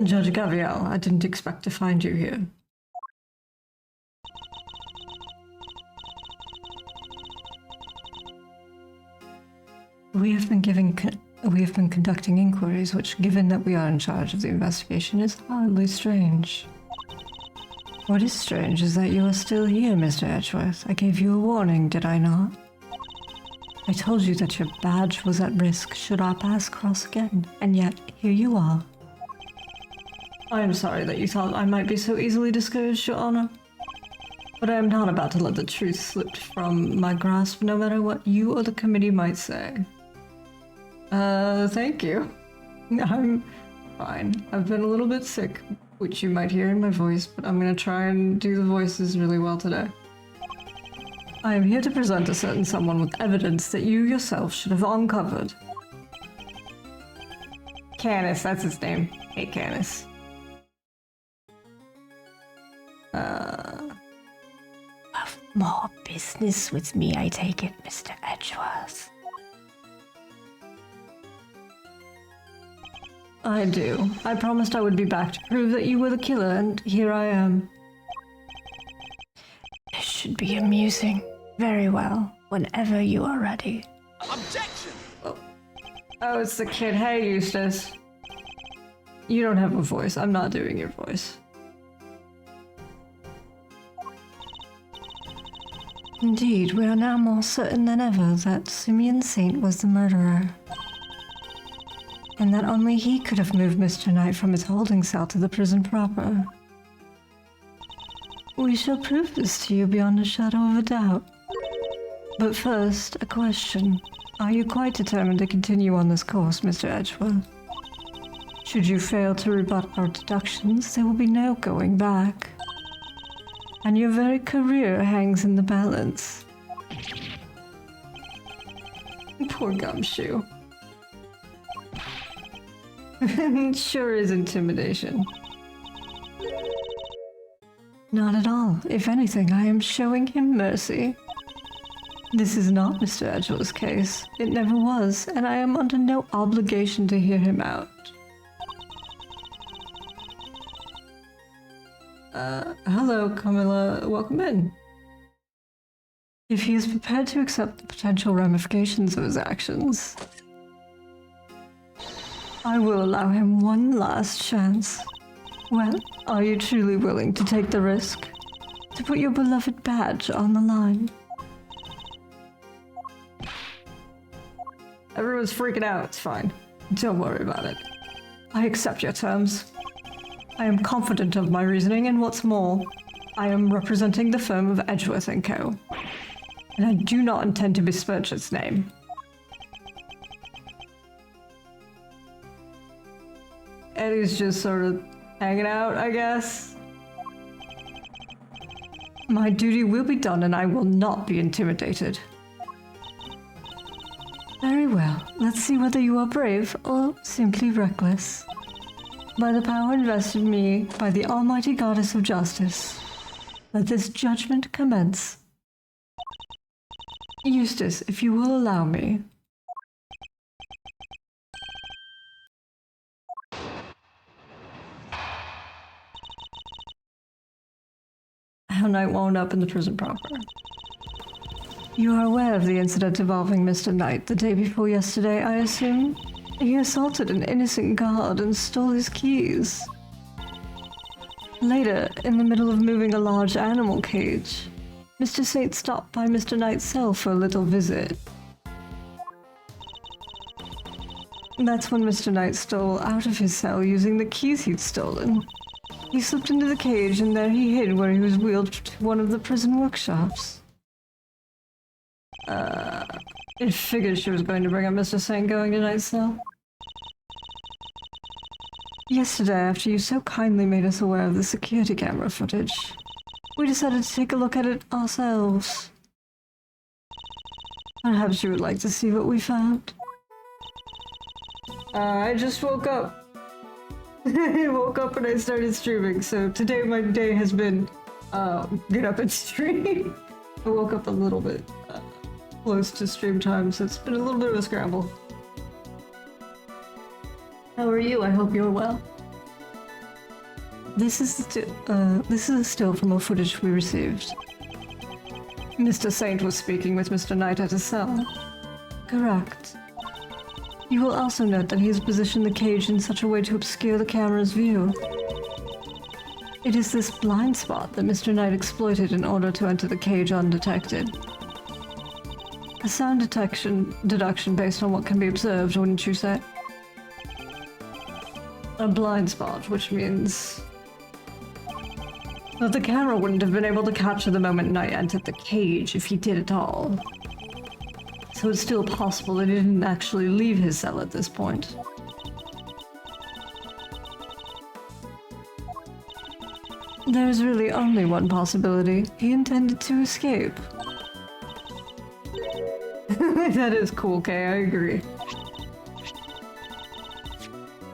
Judge Gabriel, I didn't expect to find you here. We have been conducting inquiries, which, given that we are in charge of the investigation, is hardly strange. What is strange is that you are still here, Mr. Edgeworth. I gave you a warning, did I not? I told you that your badge was at risk should our paths cross again, and yet here you are. I am sorry that you thought I might be so easily discouraged, Your Honor. But I am not about to let the truth slip from my grasp, no matter what you or the committee might say. Thank you. I'm fine. I've been a little bit sick, which you might hear in my voice, but I'm gonna try and do the voices really well today. I am here to present a certain someone with evidence that you yourself should have uncovered. Canis, that's his name. Hey, Canis. Have more business with me, I take it, Mr. Edgeworth. I do. I promised I would be back to prove that you were the killer, and here I am. This should be amusing. Very well, whenever you are ready. Objection! Oh, it's the kid. Hey, Eustace. You don't have a voice. I'm not doing your voice. Indeed, we are now more certain than ever that Simeon Saint was the murderer. And that only he could have moved Mr. Knight from his holding cell to the prison proper. We shall prove this to you beyond a shadow of a doubt. But first, a question. Are you quite determined to continue on this course, Mr. Edgeworth? Should you fail to rebut our deductions, there will be no going back. And your very career hangs in the balance. Poor Gumshoe. Sure is intimidation. Not at all. If anything, I am showing him mercy. This is not Mr. Edgeworth's case. It never was, and I am under no obligation to hear him out. Hello, Camilla. Welcome in. If he is prepared to accept the potential ramifications of his actions, I will allow him one last chance. Well, are you truly willing to take the risk? To put your beloved badge on the line? Everyone's freaking out. It's fine. Don't worry about it. I accept your terms. I am confident of my reasoning, and what's more, I am representing the firm of Edgeworth & Co. And I do not intend to besmirch its name. Eddie's just sort of hanging out, I guess. My duty will be done, and I will not be intimidated. Very well. Let's see whether you are brave or simply reckless. By the power invested in me by the almighty goddess of justice, let this judgment commence. Eustace, if you will allow me. How Knight wound up in the prison proper. You are aware of the incident involving Mr. Knight the day before yesterday, I assume? He assaulted an innocent guard and stole his keys. Later, in the middle of moving a large animal cage, Mr. Saint stopped by Mr. Knight's cell for a little visit. That's when Mr. Knight stole out of his cell using the keys he'd stolen. He slipped into the cage and there he hid where he was wheeled to one of the prison workshops. It figured she was going to bring up Mr. Saint going to Knight's cell. Yesterday, after you so kindly made us aware of the security camera footage, we decided to take a look at it ourselves. Perhaps you would like to see what we found? I just woke up. I woke up and I started streaming, so today my day has been get up and stream. I woke up a little bit close to stream time, so it's been a little bit of a scramble. How are you? I hope you're well. This is a still from a footage we received. Mr. Saint was speaking with Mr. Knight at his cell. Correct. You will also note that he has positioned the cage in such a way to obscure the camera's view. It is this blind spot that Mr. Knight exploited in order to enter the cage undetected. A sound deduction based on what can be observed, wouldn't you say? A blind spot, which means that the camera wouldn't have been able to capture the moment Knight entered the cage if he did at all. So it's still possible that he didn't actually leave his cell at this point. There's really only one possibility. He intended to escape. That is cool, Kay, I agree.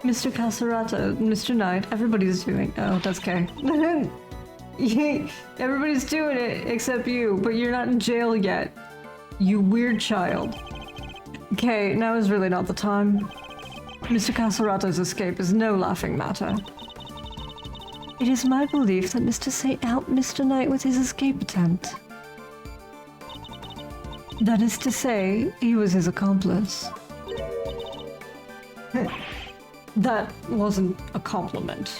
Mr. Casarato, Mr. Knight, everybody's doing— oh, that's Kay. Everybody's doing it except you, but you're not in jail yet. You weird child. Okay, now is really not the time. Mr. Casarato's escape is no laughing matter. It is my belief that Mr. Saint helped Mr. Knight with his escape attempt. That is to say, he was his accomplice. That wasn't a compliment.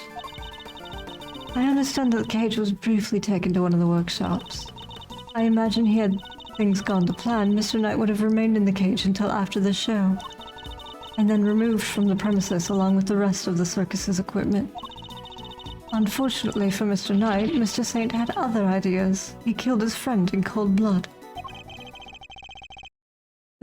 I understand that the cage was briefly taken to one of the workshops. I imagine had things gone to plan, Mr. Knight would have remained in the cage until after the show, and then removed from the premises along with the rest of the circus's equipment. Unfortunately for Mr. Knight, Mr. Saint had other ideas. He killed his friend in cold blood.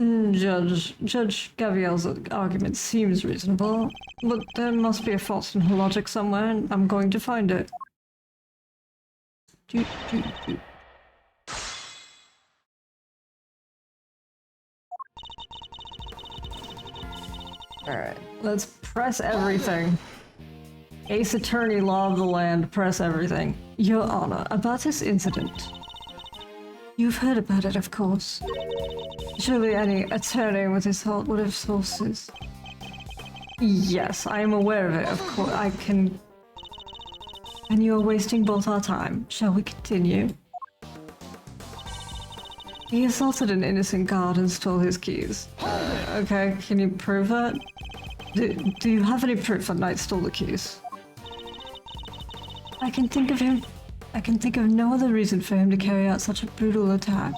Judge Gaviel's argument seems reasonable, but there must be a fault in her logic somewhere, and I'm going to find it. Alright, let's press everything. Ace Attorney, Law of the Land, press everything. Your Honor, about this incident. You've heard about it, of course. Surely any attorney with his heart would have sources. Yes, I am aware of it, of course. I can... And you are wasting both our time. Shall we continue? He assaulted an innocent guard and stole his keys. Okay, can you prove that? Do you have any proof that Knight stole the keys? I can think of no other reason for him to carry out such a brutal attack.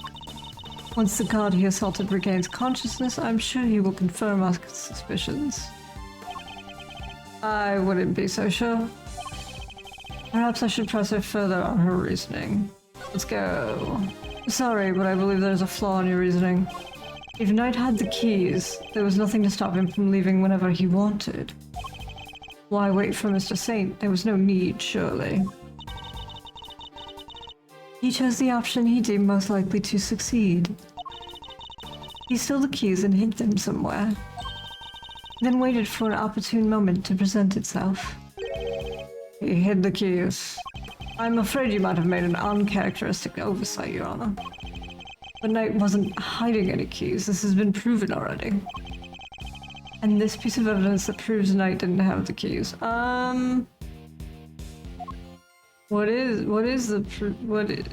Once the guard he assaulted regains consciousness, I'm sure he will confirm our suspicions. I wouldn't be so sure. Perhaps I should press her further on her reasoning. Let's go. Sorry, but I believe there's a flaw in your reasoning. If Knight had the keys, there was nothing to stop him from leaving whenever he wanted. Why wait for Mr. Saint? There was no need, surely. He chose the option he deemed most likely to succeed. He stole the keys and hid them somewhere, then waited for an opportune moment to present itself. He hid the keys. I'm afraid you might have made an uncharacteristic oversight, Your Honor. But Knight wasn't hiding any keys. This has been proven already. And this piece of evidence that proves Knight didn't have the keys. What is the proof? What is...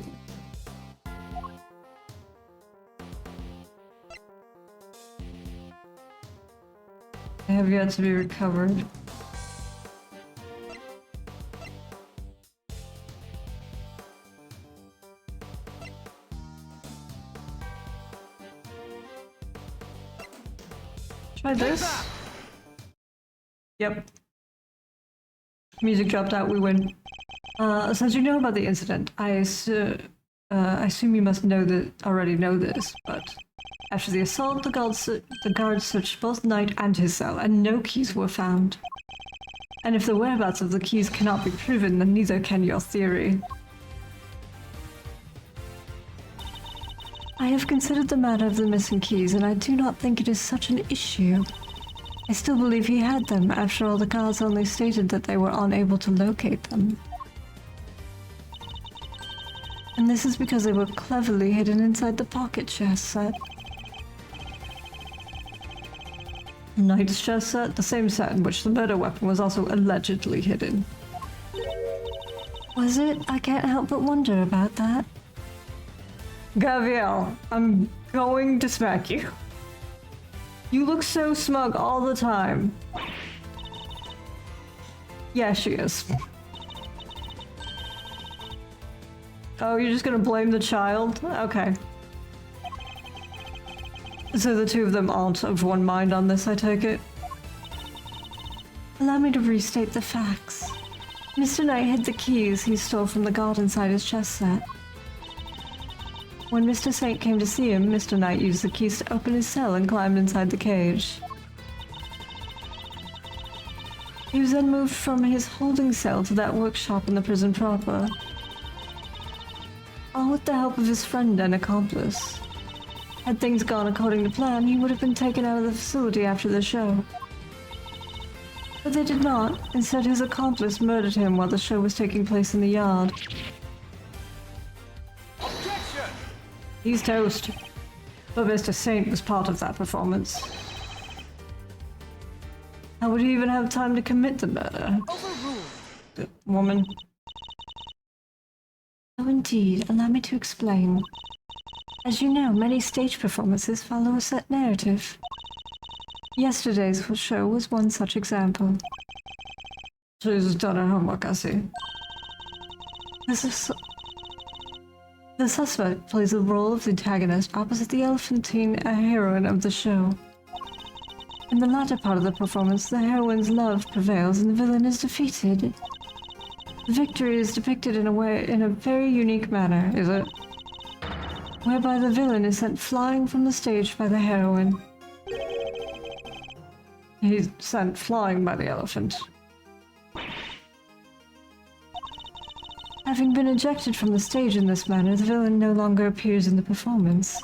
They have yet to be recovered. Try this. Yep. Music dropped out, we win. Since you know about the incident, I assume you must already know this, but after the assault, the guards searched both Knight and his cell, and no keys were found. And if the whereabouts of the keys cannot be proven, then neither can your theory. I have considered the matter of the missing keys, and I do not think it is such an issue. I still believe he had them. After all, the guards only stated that they were unable to locate them. And this is because they were cleverly hidden inside the pocket chest set. Knight's chest set, the same set in which the murder weapon was also allegedly hidden. Was it? I can't help but wonder about that. Gabrielle, I'm going to smack you. You look so smug all the time. Yeah, she is. Oh, you're just gonna blame the child? Okay. So the two of them aren't of one mind on this, I take it? Allow me to restate the facts. Mr. Knight hid the keys he stole from the guard inside his chess set. When Mr. Saint came to see him, Mr. Knight used the keys to open his cell and climbed inside the cage. He was then moved from his holding cell to that workshop in the prison proper. All with the help of his friend and accomplice. Had things gone according to plan, he would have been taken out of the facility after the show. But they did not. Instead, his accomplice murdered him while the show was taking place in the yard. Objection! He's toast. But Mr. Saint was part of that performance. How would he even have time to commit the murder? Overruled. Woman. Oh, indeed. Allow me to explain. As you know, many stage performances follow a set narrative. Yesterday's show was one such example. She's done her homework, I see. The suspect plays the role of the antagonist opposite the Elephantine, a heroine of the show. In the latter part of the performance, the heroine's love prevails and the villain is defeated. The victory is depicted in a very unique manner, Is it? whereby the villain is sent flying from the stage by the heroine. He's sent flying by the elephant. Having been ejected from the stage in this manner, the villain no longer appears in the performance.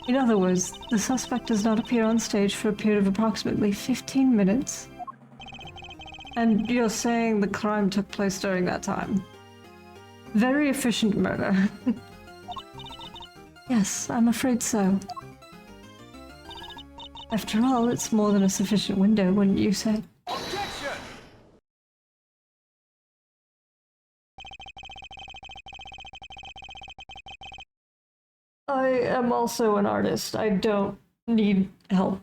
In other words, the suspect does not appear on stage for a period of approximately 15 minutes. And you're saying the crime took place during that time? Very efficient murder. Yes, I'm afraid so. After all, it's more than a sufficient window, wouldn't you say? Objection! I am also an artist. I don't need help.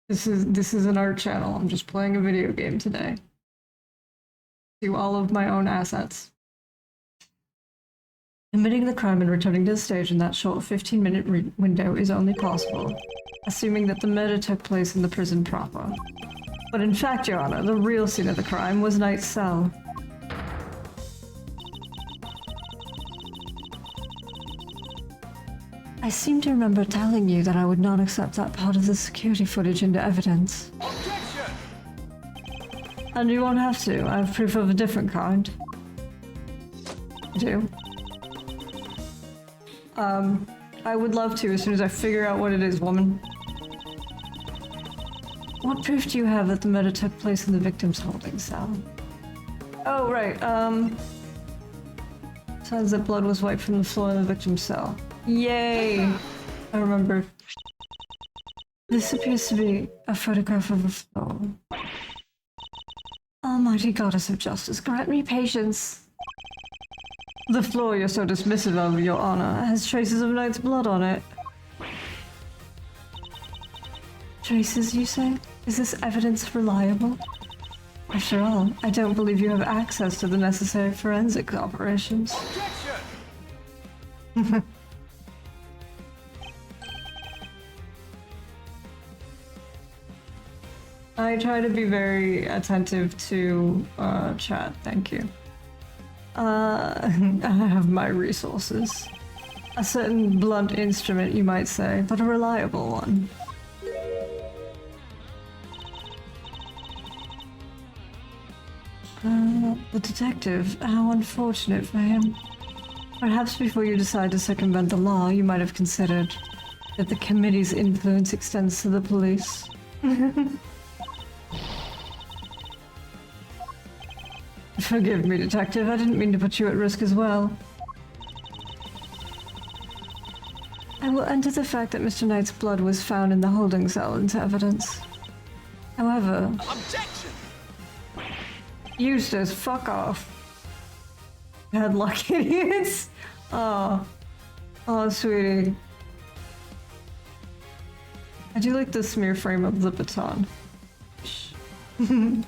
This is an art channel. I'm just playing a video game today. Do all of my own assets. Committing the crime and returning to the stage in that short 15-minute window is only possible, assuming that the murder took place in the prison proper. But in fact, Your Honor, the real scene of the crime was Knight's cell. I seem to remember telling you that I would not accept that part of the security footage into evidence. Objection! And you won't have to. I have proof of a different kind. I do. I would love to as soon as I figure out what it is, woman. What proof do you have that the murder took place in the victim's holding cell? Oh, right, signs that blood was wiped from the floor in the victim's cell. Yay! I remember. This appears to be a photograph of a floor. Almighty goddess of justice, grant me patience. The floor you're so dismissive of, Your Honor, has traces of Knight's blood on it. Traces, you say? Is this evidence reliable? After all, I don't believe you have access to the necessary forensic operations. Objection! I try to be very attentive to chat, thank you. I have my resources. A certain blunt instrument, you might say, but a reliable one. The detective, how unfortunate for him. Perhaps before you decide to circumvent the law, you might have considered that the committee's influence extends to the police. Forgive me, Detective. I didn't mean to put you at risk as well. I will enter the fact that Mr. Knight's blood was found in the holding cell into evidence. However, Objection! Eustace, fuck off. Bad luck, idiots. Oh. Oh, sweetie. I do like the smear frame of the baton. We're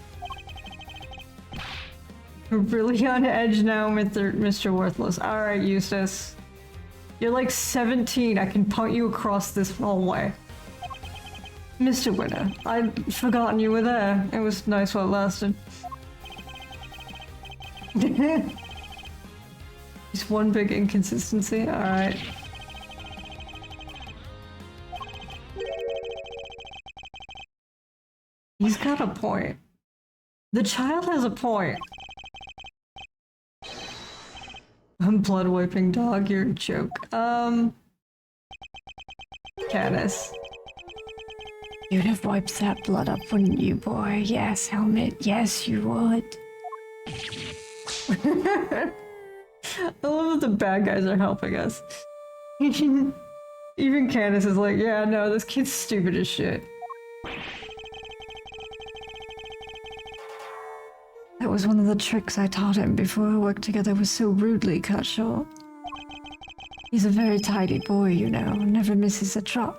really on edge now, Mr. Worthless. Alright, Eustace. You're like 17. I can punt you across this hallway. Mr. Winner, I'd forgotten you were there. It was nice while it lasted. Just one big inconsistency. Alright. He's got a point. The child has a point. I'm blood wiping dog, you're a joke. Canis. You'd have wiped that blood up, wouldn't you, boy? Yes, Helmet. Yes, you would. I love that the bad guys are helping us. Even Candace is like, yeah, no, this kid's stupid as shit. That was one of the tricks I taught him before our work together was so rudely cut short. He's a very tidy boy, you know, never misses a trot.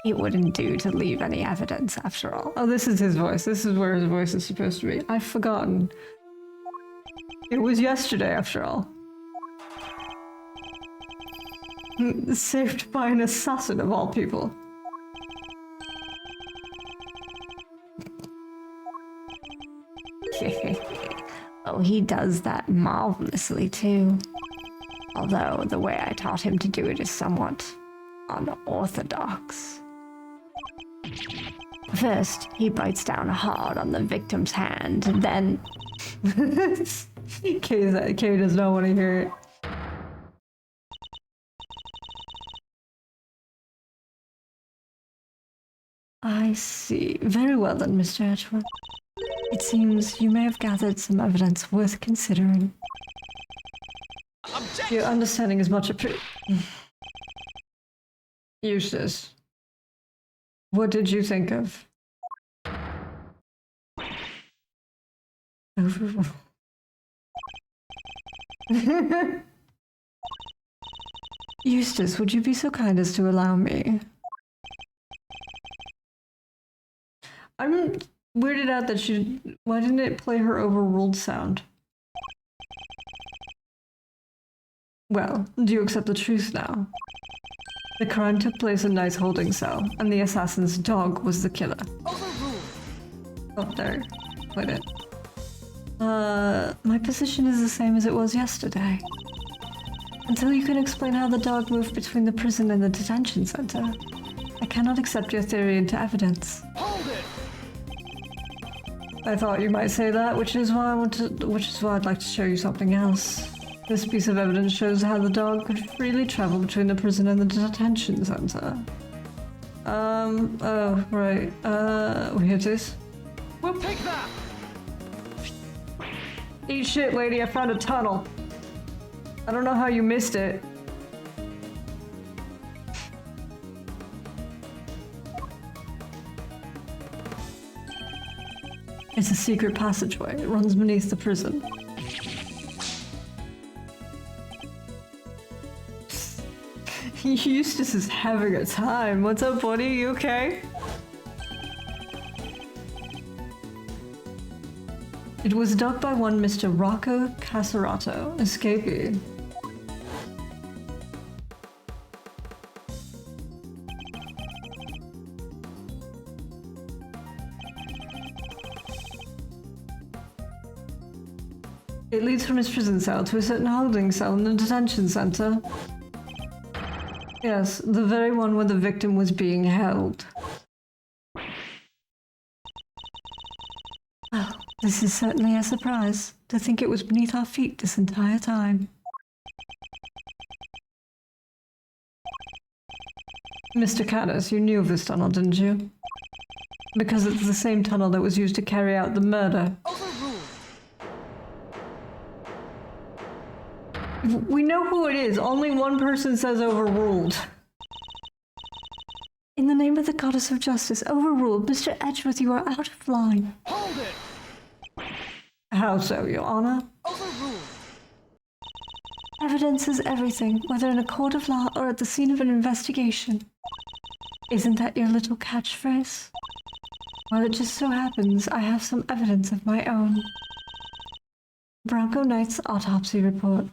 It wouldn't do to leave any evidence after all. Oh, this is his voice. This is where his voice is supposed to be. I've forgotten. It was yesterday, after all. Saved by an assassin of all people. Oh, he does that marvelously too. Although the way I taught him to do it is somewhat unorthodox. First, he bites down hard on the victim's hand, and then... Kay does not want to hear it. I see. Very well then, Mr. Edgeworth. It seems you may have gathered some evidence worth considering. Objection! Your understanding is much Eustace. What did you think of? Overruled. Eustace, would you be so kind as to allow me? I'm weirded out that she... Why didn't it play her overruled sound? Well, do you accept the truth now? The crime took place in Knight's holding cell, and the assassin's dog was the killer. Overruled! Oh, there. Played it. My position is the same as it was yesterday. Until you can explain how the dog moved between the prison and the detention center, I cannot accept your theory into evidence. Hold it! I thought you might say that, which is why I'd like to show you something else. This piece of evidence shows how the dog could freely travel between the prison and the detention center. Oh, right. Here it is. We'll take that! Eat shit, lady, I found a tunnel. I don't know how you missed it. It's a secret passageway. It runs beneath the prison. Eustace is having a time. What's up, buddy? You okay? It was dug by one Mr. Rocco Caserato, escapee. It leads from his prison cell to a certain holding cell in the detention center. Yes, the very one where the victim was being held. Oh, this is certainly a surprise. To think it was beneath our feet this entire time. Mr. Caddis, you knew of this tunnel, didn't you? Because it's the same tunnel that was used to carry out the murder. Overruled! We know who it is. Only one person says overruled. In the name of the goddess of justice, overruled. Mr. Edgeworth, you are out of line. Hold it! How so, Your Honor? Overruled! Evidence is everything, whether in a court of law or at the scene of an investigation. Isn't that your little catchphrase? Well, it just so happens I have some evidence of my own. Bronco Knight's autopsy report.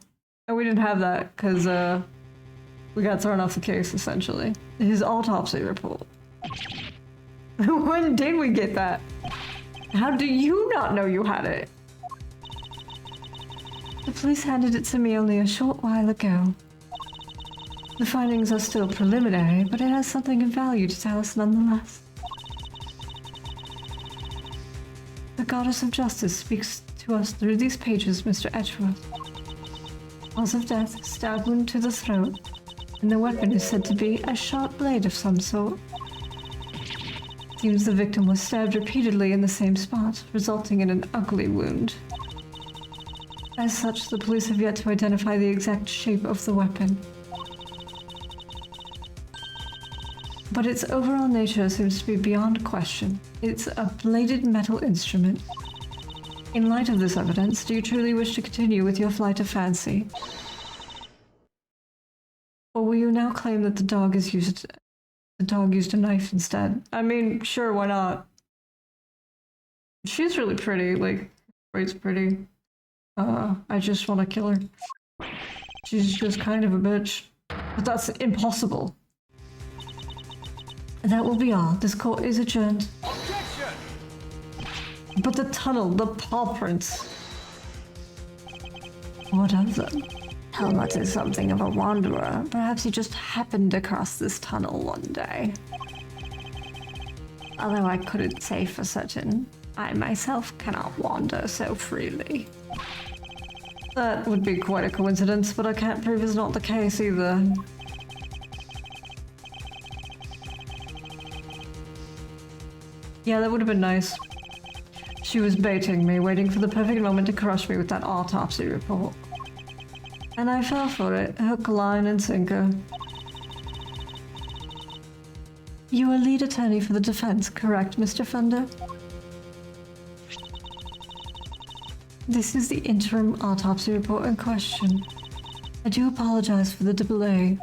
And we didn't have that because we got thrown off the case, essentially. His autopsy report. When did we get that? How do you not know you had it? The police handed it to me only a short while ago. The findings are still preliminary, but it has something of value to tell us nonetheless. The goddess of justice speaks to us through these pages, Mr. Edgeworth. Cause of death, stab wound to the throat, and the weapon is said to be a sharp blade of some sort. Seems the victim was stabbed repeatedly in the same spot, resulting in an ugly wound. As such, the police have yet to identify the exact shape of the weapon. But its overall nature seems to be beyond question. It's a bladed metal instrument. In light of this evidence, do you truly wish to continue with your flight of fancy? Or will you now claim that the dog used a knife instead? I mean, sure, why not? She's really pretty, like, Ray's pretty. I just want to kill her. She's just kind of a bitch. But that's impossible. That will be all. This court is adjourned. Objection! But the tunnel, the paw prints. What of them? Helmut is something of a wanderer. Perhaps he just happened across this tunnel one day. Although I couldn't say for certain, I myself cannot wander so freely. That would be quite a coincidence, but I can't prove it's not the case either. Yeah, that would have been nice. She was baiting me, waiting for the perfect moment to crush me with that autopsy report. And I fell for it, hook, line, and sinker. You are lead attorney for the defense, correct, Mr. Fender? This is the interim autopsy report in question. I do apologize for the delay.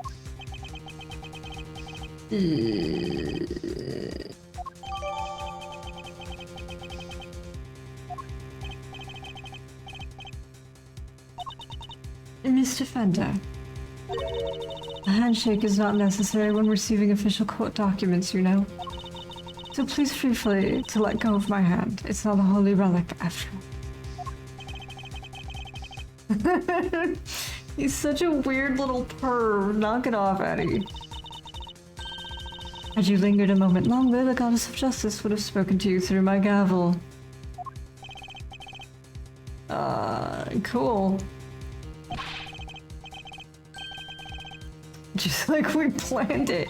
Mr. Fender, a handshake is not necessary when receiving official court documents, you know. So please feel free to let go of my hand. It's not a holy relic after all. He's such a weird little perv. Knock it off, Eddie. Had you lingered a moment longer, the goddess of justice would have spoken to you through my gavel. Cool. Just like we planned it.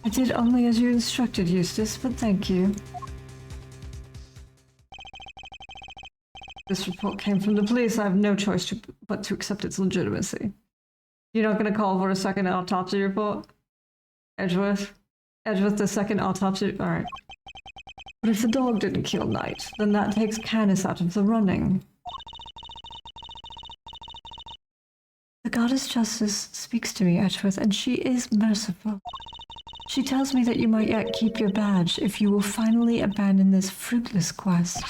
I did only as you instructed, Eustace, but thank you. This report came from the police. I have no choice but to accept its legitimacy. You're not going to call for a second autopsy report? Edgeworth? Edgeworth, the second autopsy? Alright. But if the dog didn't kill Knight, then that takes Canis out of the running. The goddess justice speaks to me, Edgeworth, and she is merciful. She tells me that you might yet keep your badge if you will finally abandon this fruitless quest.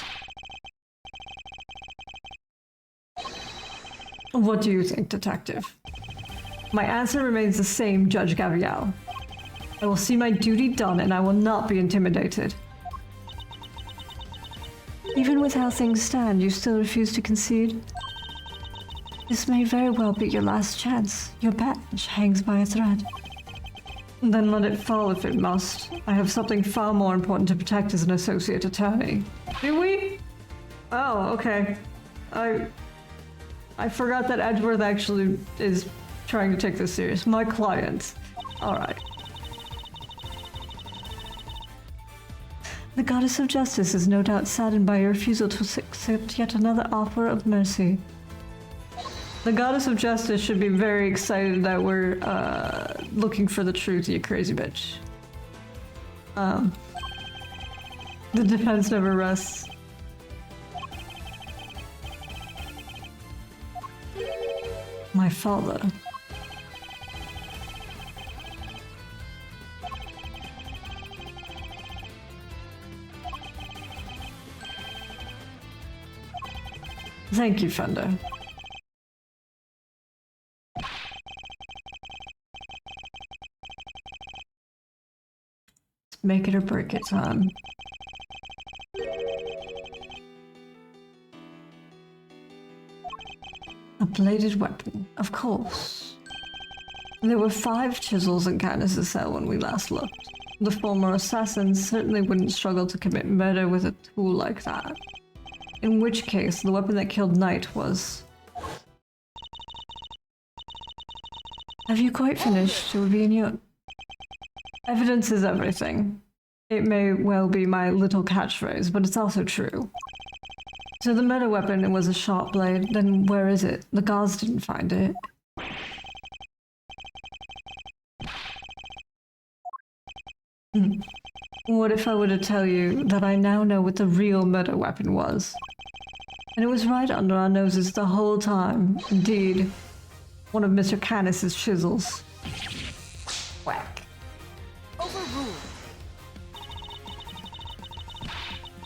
What do you think, Detective? My answer remains the same, Judge Gabrielle. I will see my duty done and I will not be intimidated. Even with how things stand, you still refuse to concede? This may very well be your last chance. Your badge hangs by a thread. Then let it fall if it must. I have something far more important to protect as an associate attorney. Do we? Oh, okay. I forgot that Edgeworth actually is trying to take this serious. My client. Alright. The goddess of justice is no doubt saddened by your refusal to accept yet another offer of mercy. The goddess of justice should be very excited that we're looking for the truth, you crazy bitch. The defense never rests. My father. Thank you, Fender. Let's make it or break it time. A bladed weapon, of course. There were 5 chisels in Candace's cell when we last looked. The former assassins certainly wouldn't struggle to commit murder with a tool like that. In which case, the weapon that killed Knight was... Have you quite finished? It would be in your... Evidence is everything. It may well be my little catchphrase, but it's also true. So the murder weapon was a sharp blade, then where is it? The guards didn't find it. What if I were to tell you that I now know what the real murder weapon was? And it was right under our noses the whole time. Indeed, one of Mr. Canis's chisels. Whack. Overruled.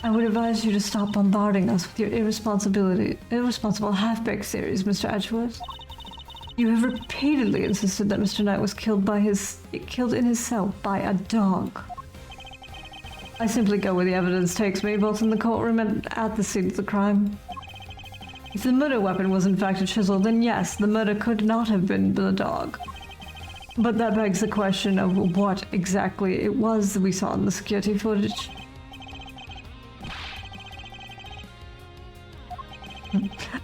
I would advise you to stop bombarding us with your irresponsible half-baked theories, Mr. Edgeworth. You have repeatedly insisted that Mr. Knight was killed in his cell by a dog. I simply go where the evidence takes me, both in the courtroom and at the scene of the crime. If the murder weapon was in fact a chisel, then yes, the murder could not have been the dog. But that begs the question of what exactly it was that we saw in the security footage.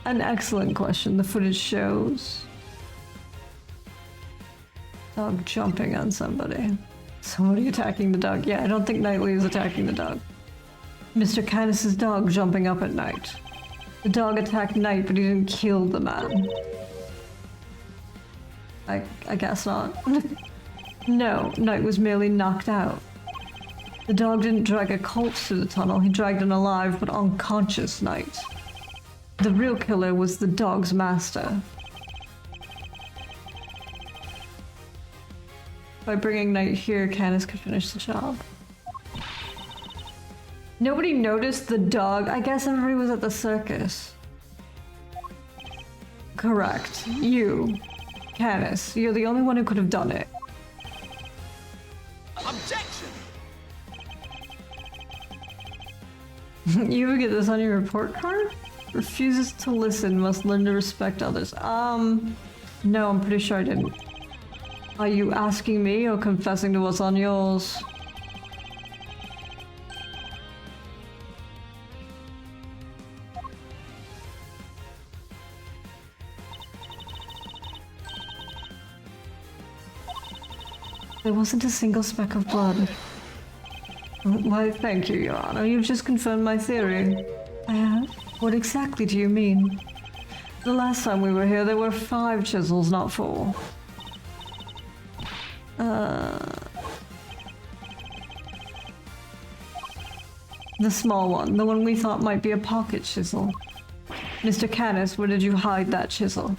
An excellent question. The footage shows dog jumping on somebody. Somebody attacking the dog. Yeah, I don't think Knightley is attacking the dog. Mr. Canis's dog jumping up at Knight. The dog attacked Knight, but he didn't kill the man. I guess not. No, Knight was merely knocked out. The dog didn't drag a corpse through the tunnel. He dragged an alive but unconscious Knight. The real killer was the dog's master. By bringing Knight here, Canis could finish the job. Nobody noticed the dog. I guess everybody was at the circus. Correct. You, Canis, you're the only one who could have done it. Objection! You ever get this on your report card? Refuses to listen, must learn to respect others. No, I'm pretty sure I didn't. Are you asking me or confessing to what's on yours? There wasn't a single speck of blood. Why, thank you, Your Honor. You've just confirmed my theory. I have? What exactly do you mean? The last time we were here, there were 5 chisels, not 4. The small one, the one we thought might be a pocket chisel. Mr. Canis, where did you hide that chisel?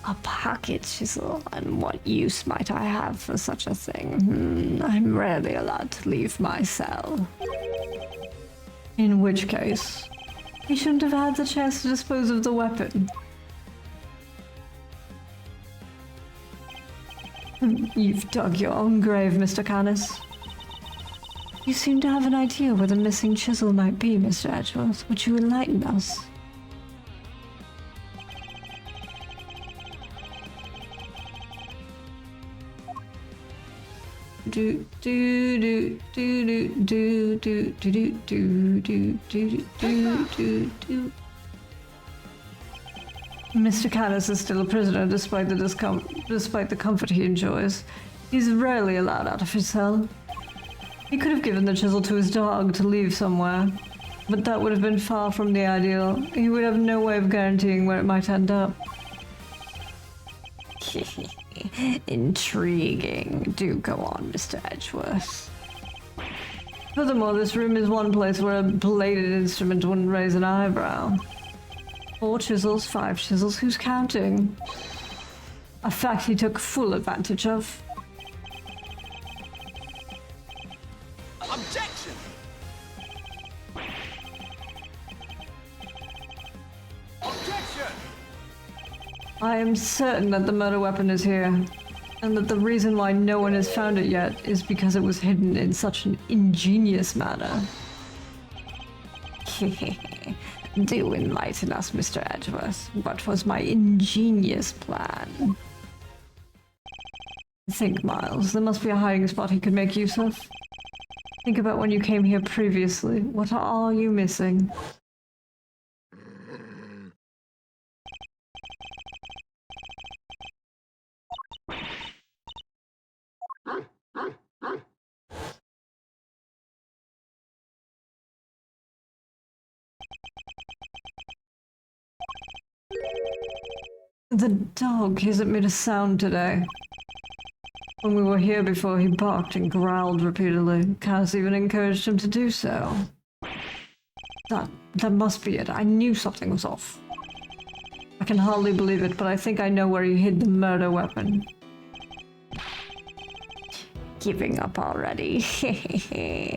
A pocket chisel? And what use might I have for such a thing? I'm rarely allowed to leave my cell. In which case, he shouldn't have had the chance to dispose of the weapon. You've dug your own grave, Mr. Canis. You seem to have an idea where the missing chisel might be, Mr. Edgeworth. Would you enlighten us? Mr. Canis is still a prisoner despite the comfort he enjoys. He's rarely allowed out of his cell. He could have given the chisel to his dog to leave somewhere. but that would have been far from the ideal. He would have no way of guaranteeing where it might end up. Intriguing. Do go on, Mr. Edgeworth. Furthermore, this room is one place where a bladed instrument wouldn't raise an eyebrow. 4 chisels, 5 chisels, who's counting? A fact he took full advantage of. Objection! Objection! I am certain that the murder weapon is here, and that the reason why no one has found it yet is because it was hidden in such an ingenious manner. Do enlighten us, Mr. Edgeworth. What was my ingenious plan? Think, Miles. There must be a hiding spot he could make use of. Think about when you came here previously. What are you missing? The dog hasn't made a sound today. When we were here before, he barked and growled repeatedly. Cass even encouraged him to do so. That must be it. I knew something was off. I can hardly believe it, but I think I know where he hid the murder weapon. Giving up already.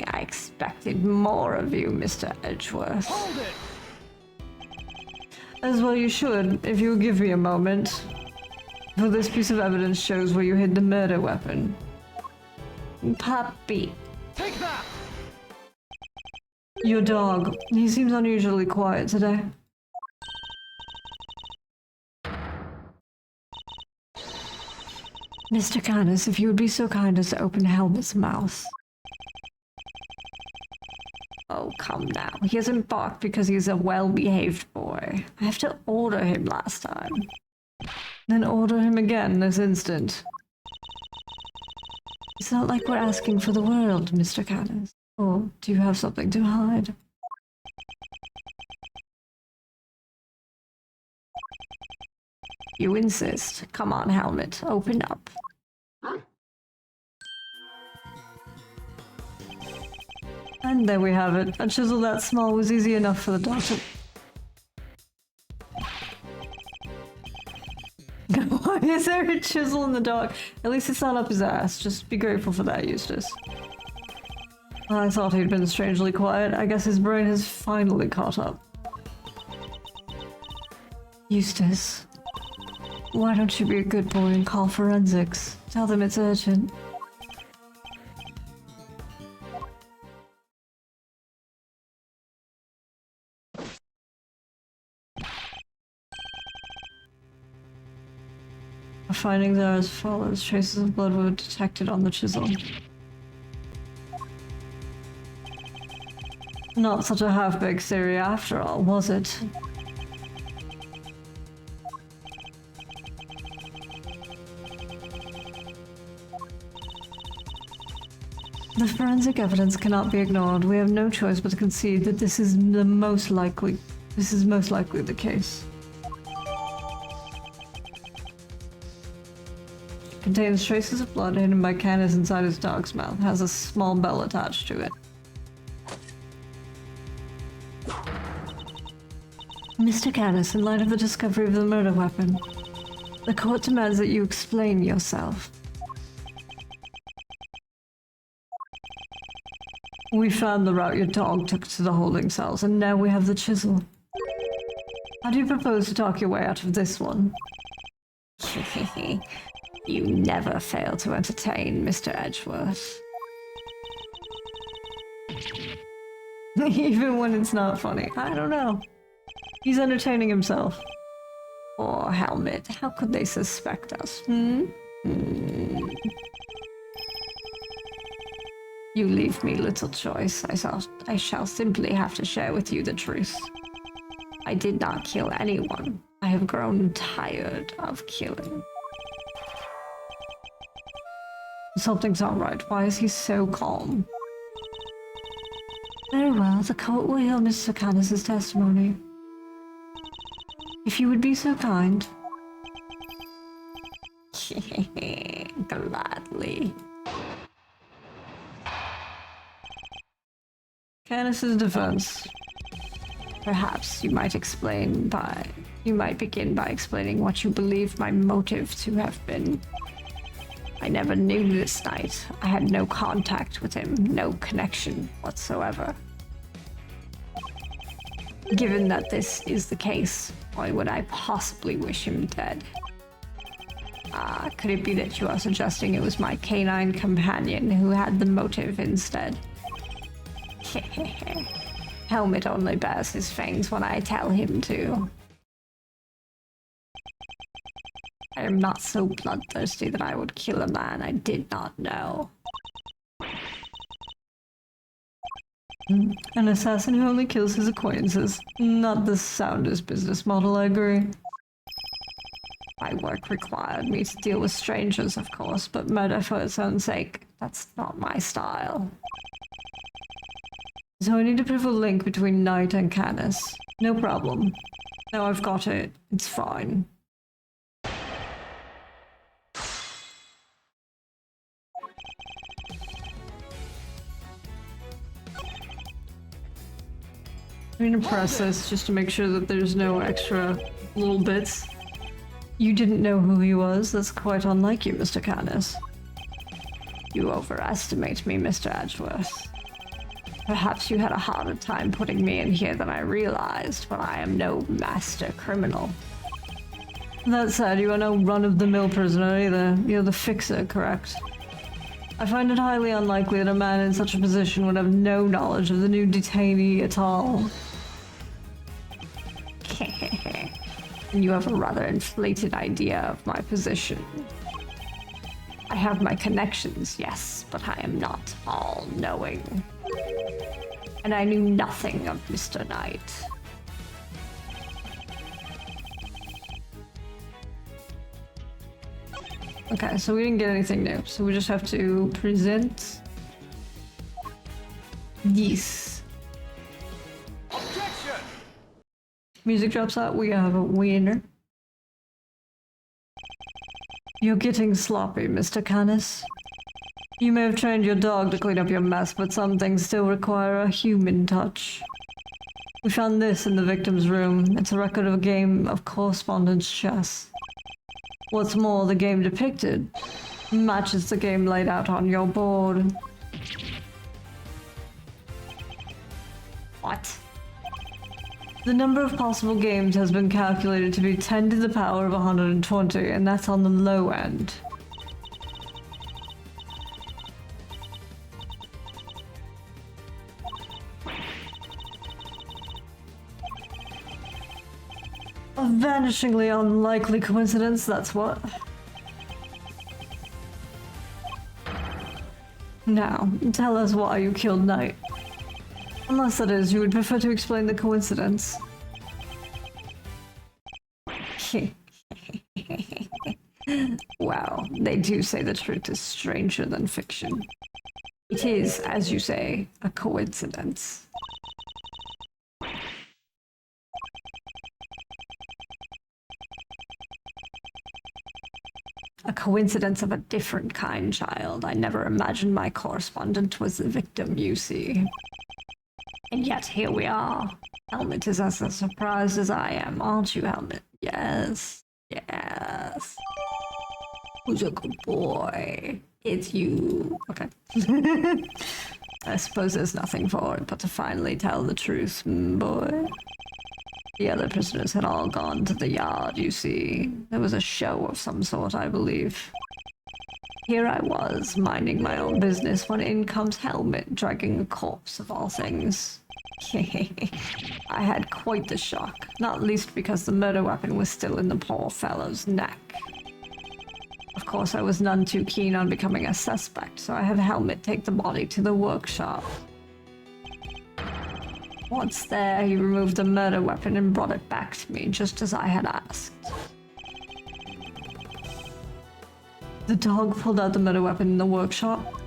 I expected more of you, Mr. Edgeworth. Hold it! As well you should, if you will give me a moment. For this piece of evidence shows where you hid the murder weapon. Puppy. Take that! Your dog. He seems unusually quiet today. Mr. Canis, if you would be so kind as to open Helmet's mouth. Oh, come now. He hasn't barked because he's a well-behaved boy. I have to order him last time. Then order him again this instant. It's not like we're asking for the world, Mr. Canis. Or do you have something to hide? You insist. Come on, Helmet. Open up. And there we have it. A chisel that small was easy enough for the doctor. Why is there a chisel in the dog? At least it's not up his ass. Just be grateful for that, Eustace. I thought he'd been strangely quiet. I guess his brain has finally caught up. Eustace, why don't you be a good boy and call forensics? Tell them it's urgent. Our findings are as follows. Traces of blood were detected on the chisel. Not such a half-baked theory after all, was it? The forensic evidence cannot be ignored. We have no choice but to concede that this is most likely the case. Contains traces of blood hidden by Canis inside his dog's mouth. Has a small bell attached to it. Mr. Canis, in light of the discovery of the murder weapon, the court demands that you explain yourself. We found the route your dog took to the holding cells, and now we have the chisel. How do you propose to talk your way out of this one? You never fail to entertain, Mr. Edgeworth. Even when it's not funny. I don't know. He's entertaining himself. Poor Helmet, how could they suspect us, You leave me little choice. I shall simply have to share with you the truth. I did not kill anyone. I have grown tired of killing. Something's not right. Why is he so calm? Very well, the court will hear Mr. Canis's testimony. If you would be so kind. Gladly. Canis's defense. Perhaps you might begin by explaining what you believe my motive to have been. I never knew this knight. I had no contact with him, no connection whatsoever. Given that this is the case, why would I possibly wish him dead? Could it be that you are suggesting it was my canine companion who had the motive instead? Helmet only bears his fangs when I tell him to. I am not so bloodthirsty that I would kill a man I did not know. An assassin who only kills his acquaintances. Not the soundest business model, I agree. My work required me to deal with strangers, of course, but murder for its own sake, that's not my style. So I need to prove a link between Knight and Canis. No problem. Now I've got it. It's fine. I'm gonna press this just to make sure that there's no extra little bits. You didn't know who he was? That's quite unlike you, Mr. Canis. You overestimate me, Mr. Edgeworth. Perhaps you had a harder time putting me in here than I realized, but I am no master criminal. That said, you are no run-of-the-mill prisoner either. You're the fixer, correct? I find it highly unlikely that a man in such a position would have no knowledge of the new detainee at all. And you have a rather inflated idea of my position. I have my connections, yes, but I am not all-knowing. And I knew nothing of Mr. Knight. Okay, so we didn't get anything new, so we just have to present this. Objection! Music drops out, we have a winner. You're getting sloppy, Mr. Canis. You may have trained your dog to clean up your mess, but some things still require a human touch. We found this in the victim's room. It's a record of a game of correspondence chess. What's more, the game depicted matches the game laid out on your board. What? The number of possible games has been calculated to be 10 to the power of 120, and that's on the low end. A vanishingly unlikely coincidence, that's what. Now, tell us why you killed Knight. Unless, that is, you would prefer to explain the coincidence. Well, they do say the truth is stranger than fiction. It is, as you say, a coincidence. A coincidence of a different kind, child. I never imagined my correspondent was the victim, you see. And yet here we are. Helmet is as surprised as I am, aren't you, Helmet? Yes. Yes. Who's a good boy? It's you. Okay. I suppose there's nothing for it but to finally tell the truth, boy. The other prisoners had all gone to the yard, you see. There was a show of some sort, I believe. Here I was, minding my own business, when in comes Helmet, dragging a corpse of all things. I had quite the shock, not least because the murder weapon was still in the poor fellow's neck. Of course, I was none too keen on becoming a suspect, so I had Helmet take the body to the workshop. Once there, he removed the murder weapon and brought it back to me, just as I had asked. The dog pulled out the murder weapon in the workshop?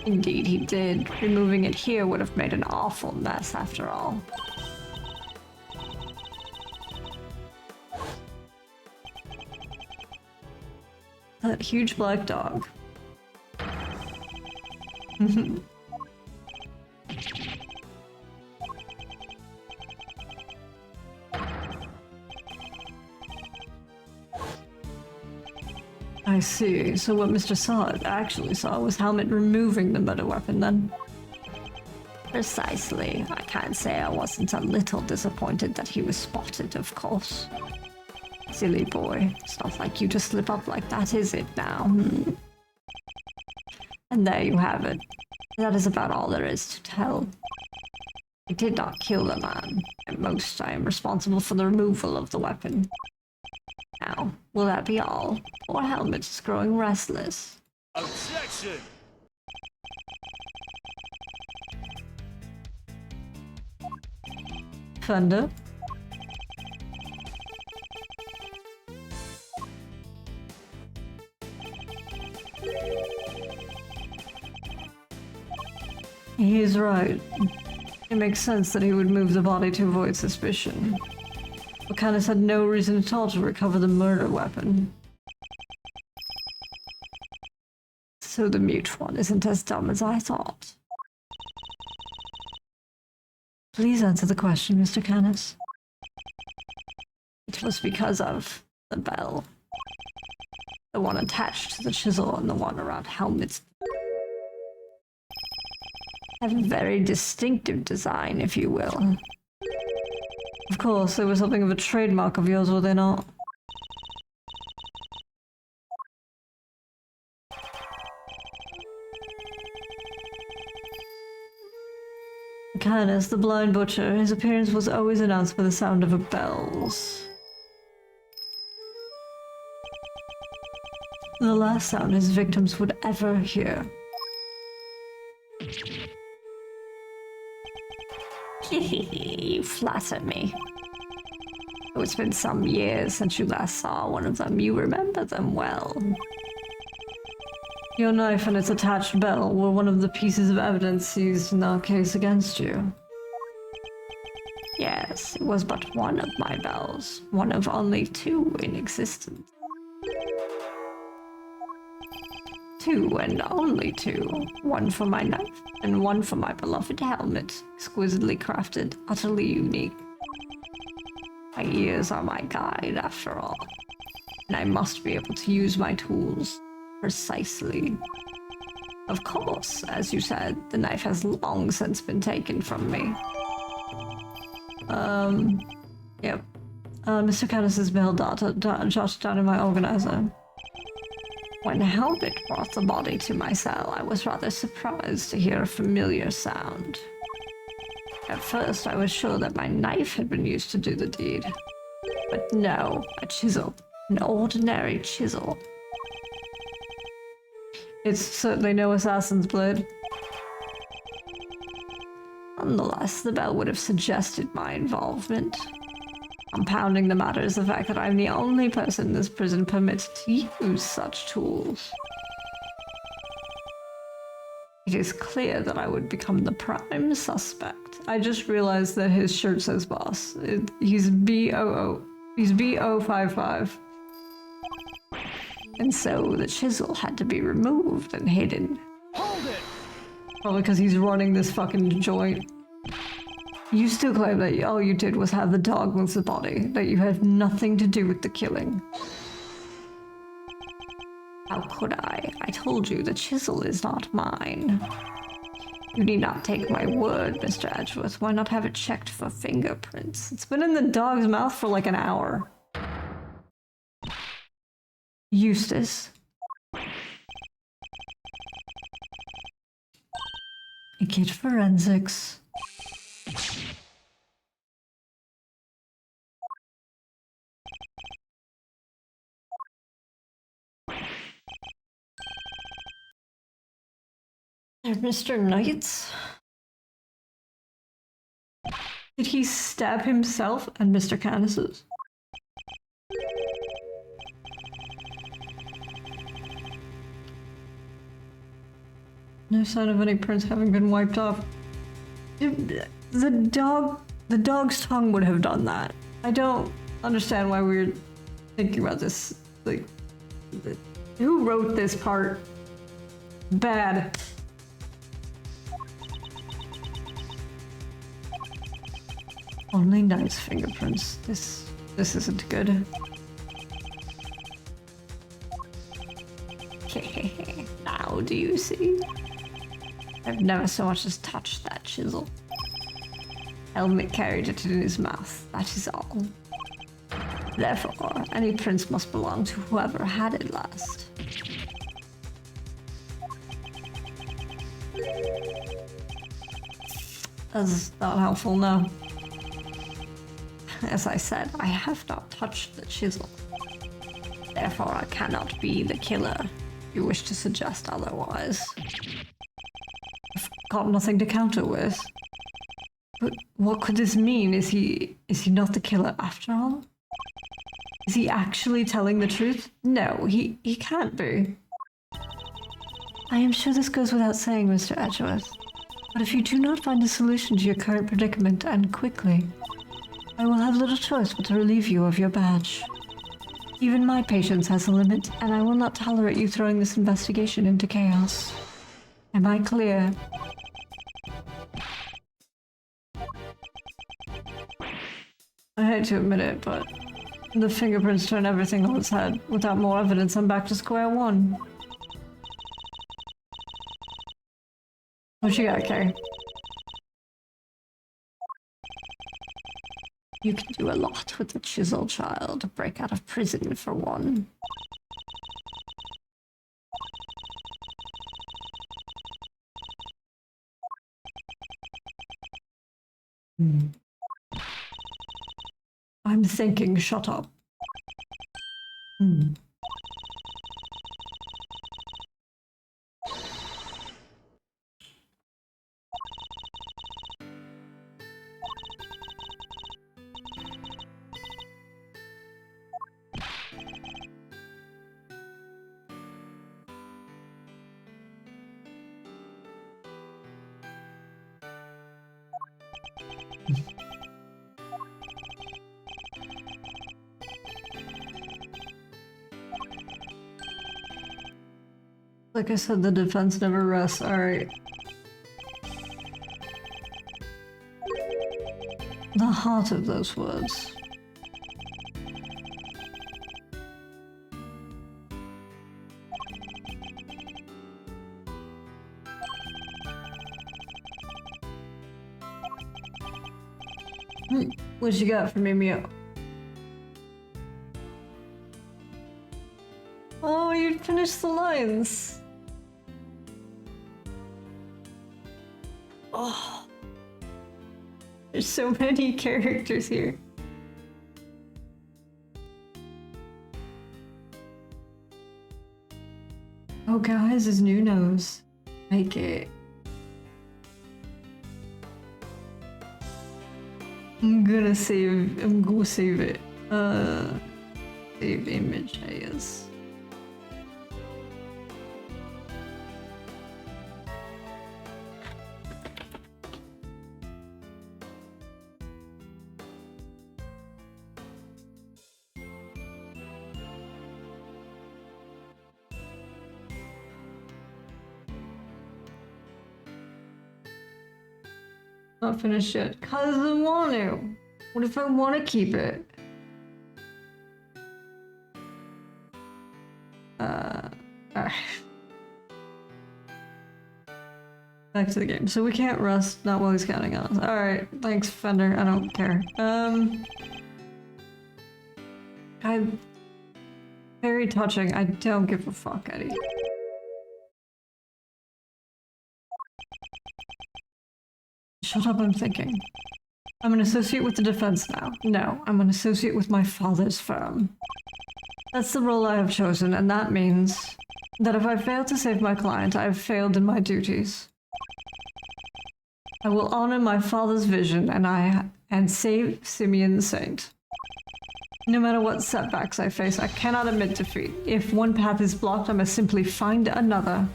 Indeed he did. Removing it here would have made an awful mess after all. That huge black dog. I see. So what Mr. Sod actually saw was Helmet removing the murder weapon then? Precisely. I can't say I wasn't a little disappointed that he was spotted, of course. Silly boy. It's not like you to slip up like that, is it now? And there you have it. That is about all there is to tell. I did not kill the man. At most, I am responsible for the removal of the weapon. Now, will that be all? Poor Helmet is growing restless. Objection! Thunder? He is right. It makes sense that he would move the body to avoid suspicion. Canis had no reason at all to recover the murder weapon. So the mute one isn't as dumb as I thought. Please answer the question, Mr. Canis. It was because of the bell. The one attached to the chisel and the one around Helmet's. A very distinctive design, if you will. Of course, they were something of a trademark of yours, were they not? Canis, the blind butcher, his appearance was always announced by the sound of bells. The last sound his victims would ever hear. You flatter me. Oh, it's been some years since you last saw one of them. You remember them well. Your knife and its attached bell were one of the pieces of evidence seized in our case against you. Yes, it was but one of my bells. One of only two in existence. Two and only two. One for my knife, and one for my beloved helmet. Exquisitely crafted, utterly unique. My ears are my guide, after all. And I must be able to use my tools precisely. Of course, as you said, the knife has long since been taken from me. Yep. Mr. Canis's bell data jotted down in my organizer. When Helmet brought the body to my cell, I was rather surprised to hear a familiar sound. At first, I was sure that my knife had been used to do the deed. But no, a chisel. An ordinary chisel. It's certainly no assassin's blade. Nonetheless, the bell would have suggested my involvement. Compounding the matter is the fact that I'm the only person in this prison permitted to use such tools. It is clear that I would become the prime suspect. I just realized that his shirt says boss. He's BOO. He's BO55. And so the chisel had to be removed and hidden. Hold it! Probably because he's running this fucking joint. You still claim that all you did was have the dog move the body, that you had nothing to do with the killing. How could I? I told you the chisel is not mine. You need not take my word, Mr. Edgeworth. Why not have it checked for fingerprints? It's been in the dog's mouth for like an hour. Eustace. Kid forensics. Mr. Knights? Did he stab himself and Mr. Canis's? No sign of any prints having been wiped off. The dog's tongue would have done that. I don't understand why we're thinking about this. Like, who wrote this part? Bad. Only nice fingerprints. This isn't good. Now do you see? I've never so much as touched that chisel. Helmet carried it in his mouth, that is all. Therefore, any prince must belong to whoever had it last. That's not helpful, no. As I said, I have not touched the chisel. Therefore, I cannot be the killer. You wish to suggest otherwise. I've got nothing to counter with. But what could this mean? Is he not the killer after all? Is he actually telling the truth? No, he can't be. I am sure this goes without saying, Mr. Edgeworth. But if you do not find a solution to your current predicament, and quickly, I will have little choice but to relieve you of your badge. Even my patience has a limit, and I will not tolerate you throwing this investigation into chaos. Am I clear? I hate to admit it, but the fingerprints turn everything on its head. Without more evidence, I'm back to square one. What you got, Kay? You can do a lot with the chisel, child. Break out of prison, for one. I'm thinking, shut up. Like I said, the defense never rests. Alright. The heart of those words. What you got for me, Mio? Oh, you finished the lines. Oh, there's so many characters here. Oh, guys, his new nose. Make it. I'm gonna save it. Save image, I guess. Not finished yet. Cause I want to. What if I want to keep it? Alright. Back to the game. So we can't rest, not while he's counting on us. Alright, thanks, Fender. I don't care. Very touching. I don't give a fuck, Eddie. Shut up, I'm thinking. I'm an associate with the defense now. No, I'm an associate with my father's firm. That's the role I have chosen, and that means that if I fail to save my client, I have failed in my duties. I will honor my father's vision and save Simeon the Saint. No matter what setbacks I face, I cannot admit defeat. If one path is blocked, I must simply find another.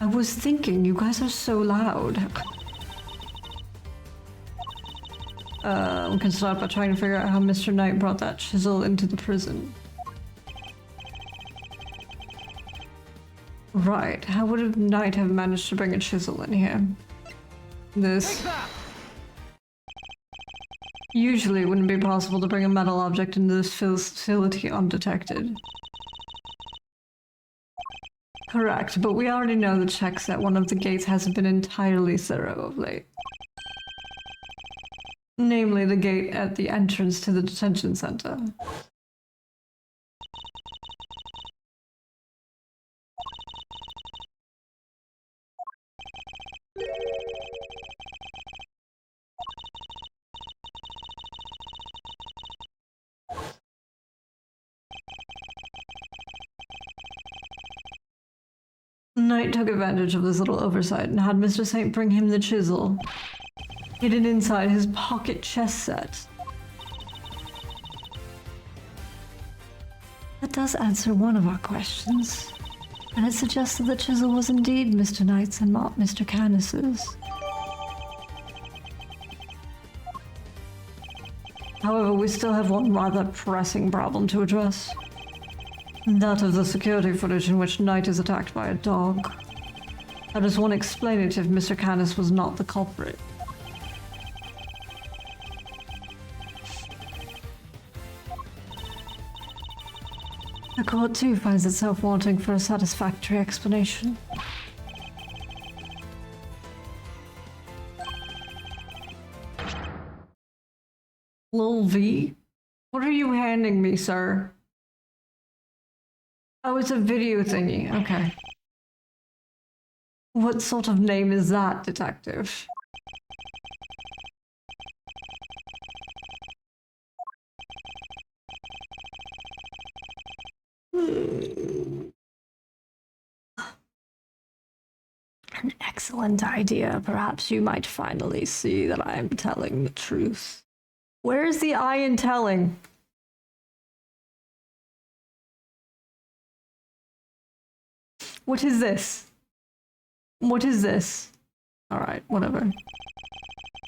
I was thinking, you guys are so loud. We can start by trying to figure out how Mr. Knight brought that chisel into the prison. Right, how would a knight have managed to bring a chisel in here? This... Usually it wouldn't be possible to bring a metal object into this facility undetected. Correct, but we already know the checks at one of the gates hasn't been entirely thorough of late. Namely, the gate at the entrance to the detention center. Knight took advantage of this little oversight and had Mr. Saint bring him the chisel, hidden inside his pocket chess set. That does answer one of our questions, and it suggests that the chisel was indeed Mr. Knight's and not Mr. Canis's. However, we still have one rather pressing problem to address. That of the security footage in which Knight is attacked by a dog. How does one explain it if Mr. Canis was not the culprit? The court too finds itself wanting for a satisfactory explanation. Lil V? What are you handing me, sir? Oh, it's a video thingy. Okay. What sort of name is that, detective? An excellent idea. Perhaps you might finally see that I am telling the truth. Where is the I in telling? What is this? What is this? Alright, whatever.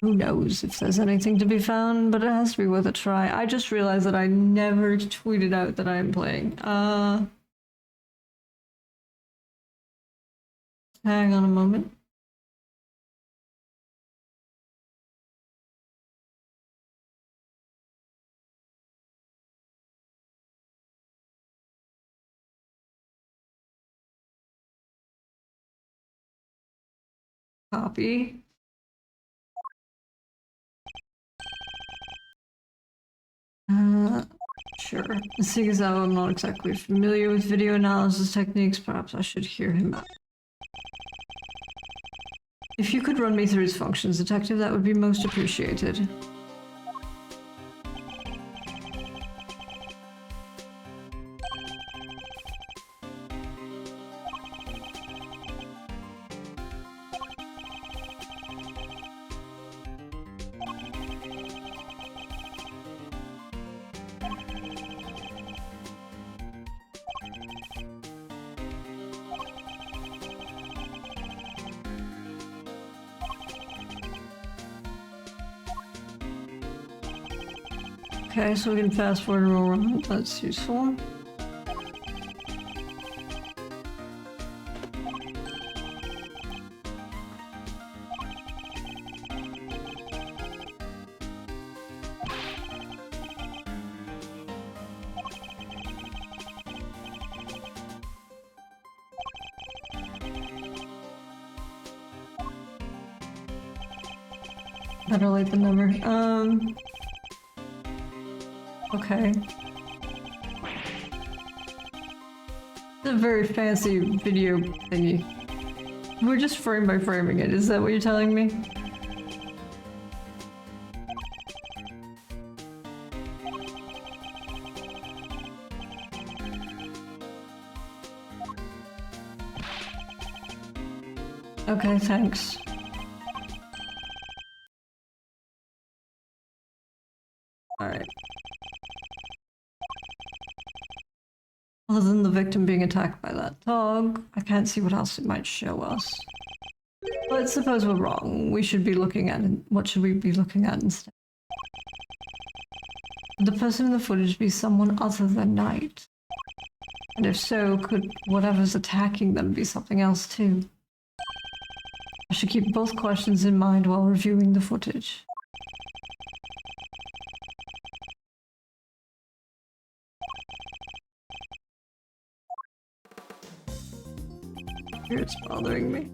Who knows if there's anything to be found, but it has to be worth a try. I just realized that I never tweeted out that I'm playing. Hang on a moment. Copy. Sure. Seeing as though I'm not exactly familiar with video analysis techniques, perhaps I should hear him out. If you could run me through his functions, detective, that would be most appreciated. Okay, so we can fast forward and roll around. That's useful. Better late than never. Okay. It's a very fancy video thingy. We're just frame by framing it, is that what you're telling me? Okay, thanks. Alright. Other than the victim being attacked by that dog, I can't see what else it might show us. But suppose we're wrong. We should be looking at... What should we be looking at instead? Could the person in the footage be someone other than Knight? And if so, could whatever's attacking them be something else too? I should keep both questions in mind while reviewing the footage. It's bothering me.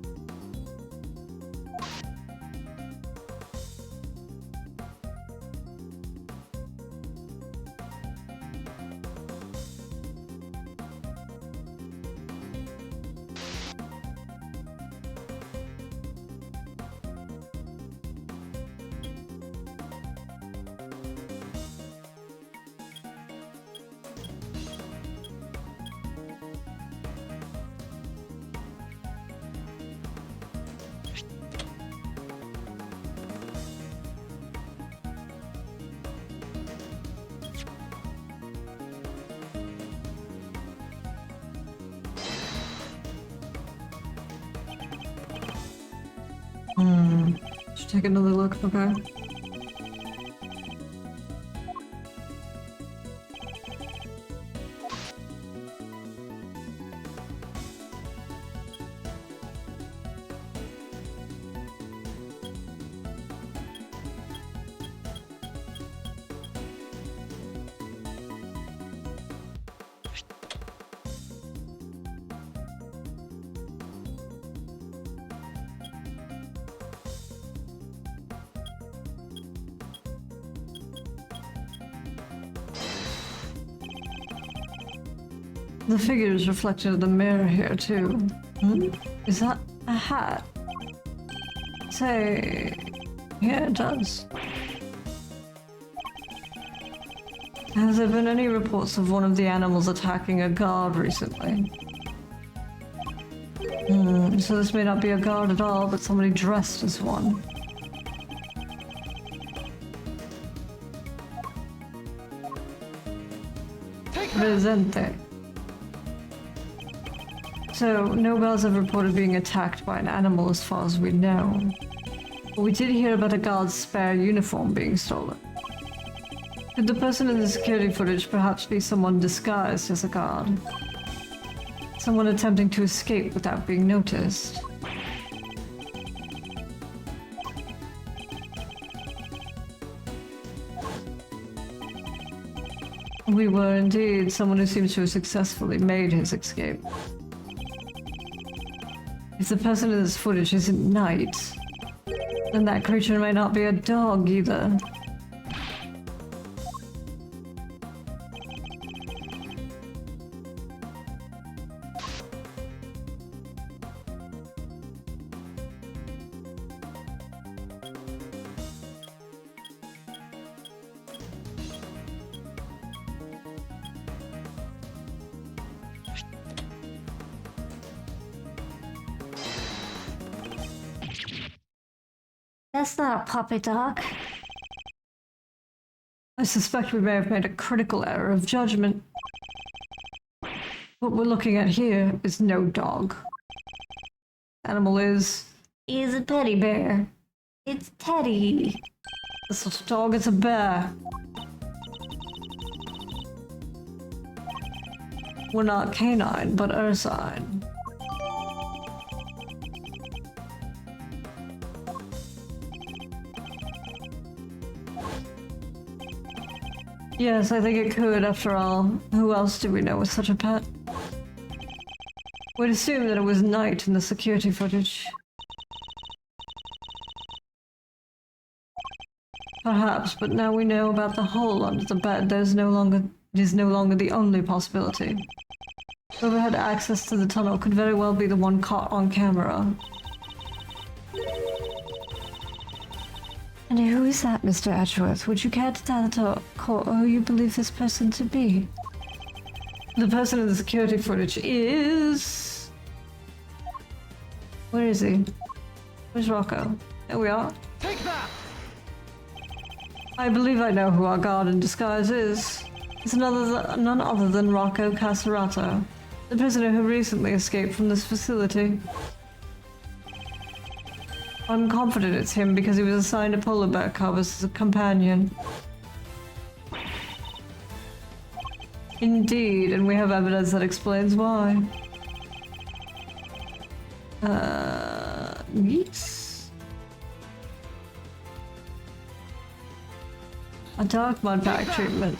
Should take another look, okay? The figure is reflected in the mirror here, too. Is that a hat? Say... Yeah, it does. Has there been any reports of one of the animals attacking a guard recently? So this may not be a guard at all, but somebody dressed as one. Presente. So, no guards have reported being attacked by an animal as far as we know. But we did hear about a guard's spare uniform being stolen. Could the person in the security footage perhaps be someone disguised as a guard? Someone attempting to escape without being noticed? We were indeed someone who seems to have successfully made his escape. If the person in this footage isn't Knight, then that creature may not be a dog either. That's not a puppy dog. I suspect we may have made a critical error of judgment. What we're looking at here is no dog. Animal is a teddy bear. It's Teddy. It's not a dog, it's a bear. We're not canine, but ursine. Yes, I think it could, after all. Who else do we know with such a pet? We'd assume that it was Knight in the security footage. Perhaps, but now we know about the hole under the bed, it is no longer the only possibility. Whoever had access to the tunnel could very well be the one caught on camera. And who is that, Mr. Edgeworth? Would you care to tell the court who you believe this person to be? The person in the security footage is... Where is he? Where's Rocco? There we are. Take that! I believe I know who our guard in disguise is. is none other than Rocco Caserato, the prisoner who recently escaped from this facility. I'm confident it's him because he was assigned a polar bear cub as a companion. Indeed, and we have evidence that explains why. Yes. A dark mud pack treatment.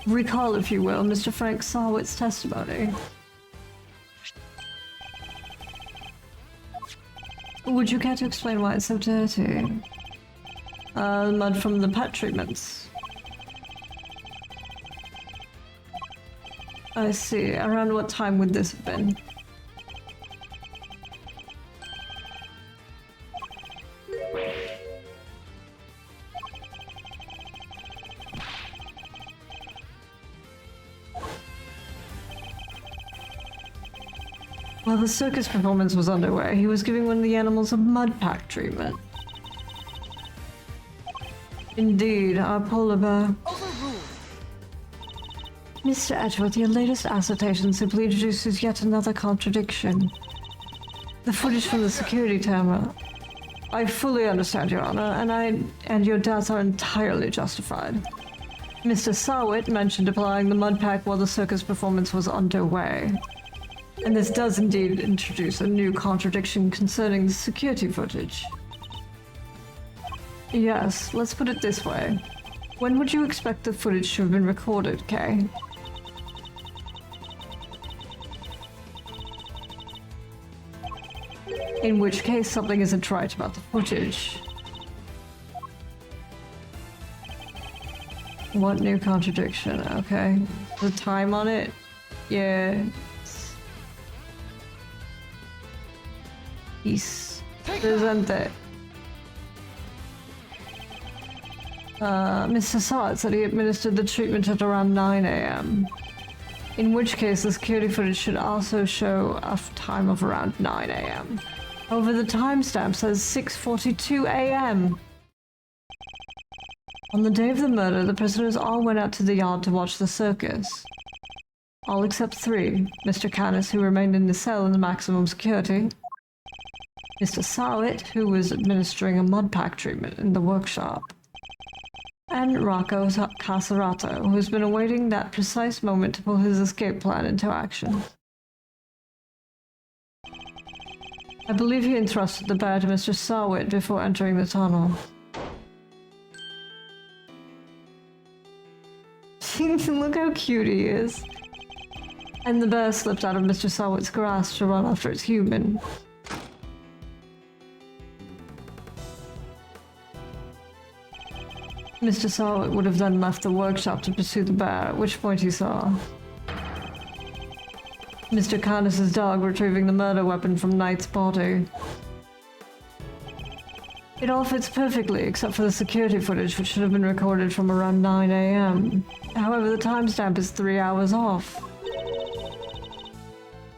Recall, if you will, Mr. Frank Sarwit's testimony. Would you care to explain why it's so dirty? Mud from the pet treatments. I see. Around what time would this have been? While the circus performance was underway, he was giving one of the animals a mud pack treatment. Indeed, our polar bear. Mr. Edgeworth, your latest assertion simply introduces yet another contradiction. The footage from the security camera. I fully understand, Your Honor, and your doubts are entirely justified. Mr. Sarwit mentioned applying the mud pack while the circus performance was underway. And this does indeed introduce a new contradiction concerning the security footage. Yes, let's put it this way. When would you expect the footage to have been recorded, Kay? In which case, something isn't right about the footage. What new contradiction? Okay. The time on it? Yeah. Is presente. Mr. Sart said he administered the treatment at around 9 a.m. In which case, the security footage should also show a time of around 9 a.m. However, the timestamp says 6:42 a.m. On the day of the murder, the prisoners all went out to the yard to watch the circus. All except three. Mr. Canis, who remained in the cell in the maximum security. Mr. Sarwit, who was administering a mud pack treatment in the workshop. And Rocco Caserato, who has been awaiting that precise moment to pull his escape plan into action. I believe he entrusted the bear to Mr. Sarwit before entering the tunnel. Look how cute he is. And the bear slipped out of Mr. Sarwit's grasp to run after its human. Mr. Sarwit would have then left the workshop to pursue the bear, at which point he saw Mr. Canis' dog retrieving the murder weapon from Knight's body. It all fits perfectly, except for the security footage, which should have been recorded from around 9 a.m. However, the timestamp is 3 hours off.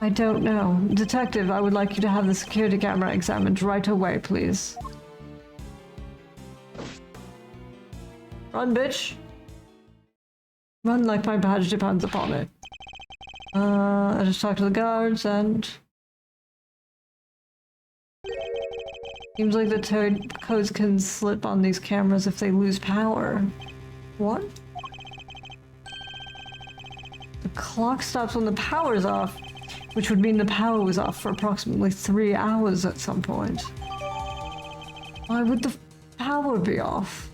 I don't know. Detective, I would like you to have the security camera examined right away, please. Run, bitch! Run like my badge depends upon it. I just talked to the guards and... Seems like the codes can slip on these cameras if they lose power. What? The clock stops when the power's off, which would mean the power was off for approximately 3 hours at some point. Why would the power be off?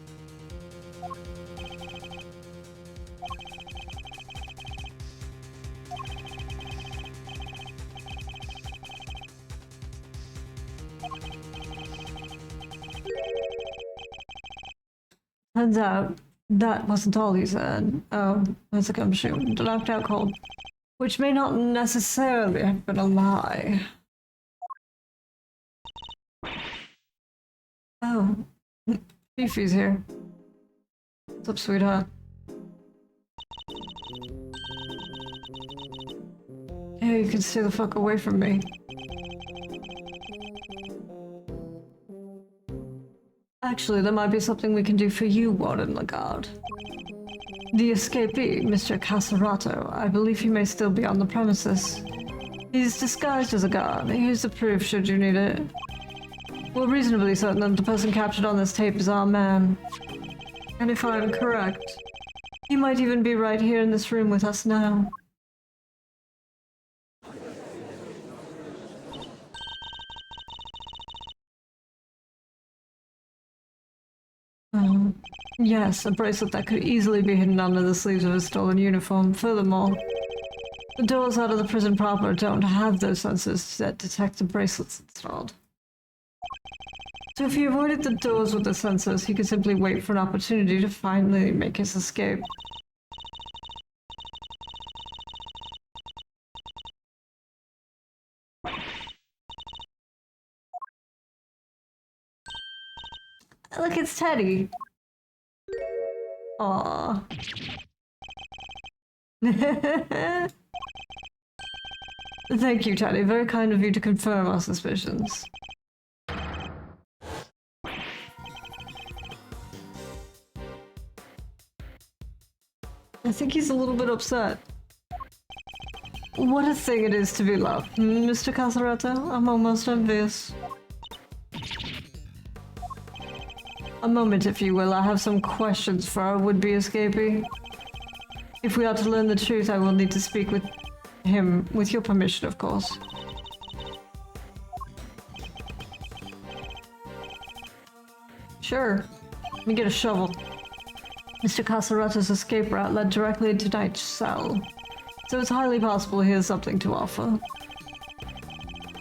Turns out, that wasn't all he said. Oh, that's a gumshoe. Knocked out cold. Which may not necessarily have been a lie. Oh, Fifi's here. What's up, sweetheart? Hey, you can stay the fuck away from me. Actually, there might be something we can do for you, Warden Lagarde. The escapee, Mr. Casarato. I believe he may still be on the premises. He's disguised as a guard. Here's the proof should you need it. We're reasonably certain that the person captured on this tape is our man. And if I'm correct, he might even be right here in this room with us now. Yes, a bracelet that could easily be hidden under the sleeves of his stolen uniform. Furthermore, the doors out of the prison proper don't have those sensors that detect the bracelets installed. So if he avoided the doors with the sensors, he could simply wait for an opportunity to finally make his escape. Look, it's Teddy. Aww. Thank you, Teddy. Very kind of you to confirm our suspicions. I think he's a little bit upset. What a thing it is to be loved, Mr. Casarato. I'm almost envious. A moment, if you will. I have some questions for our would-be escapee. If we are to learn the truth, I will need to speak with him, with your permission, of course. Sure. Let me get a shovel. Mr. Casarato's escape route led directly into Knight's cell, so it's highly possible he has something to offer.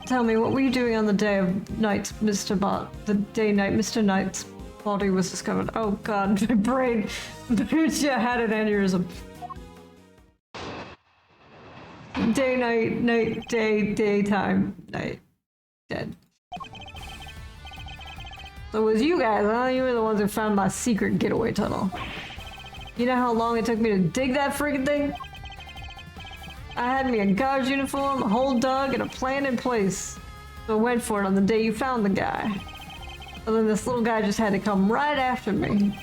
Tell me, what were you doing on the day of night, Mr. Mr. Knight's body was discovered? Oh god, my brain had an aneurysm. Day, night, day, daytime, night, dead. So it was you guys, huh? You were the ones who found my secret getaway tunnel. You know how long it took me to dig that freaking thing? I had me a guard's uniform, a whole dug, and a plan in place. So I went for it on the day you found the guy. But then this little guy just had to come right after me.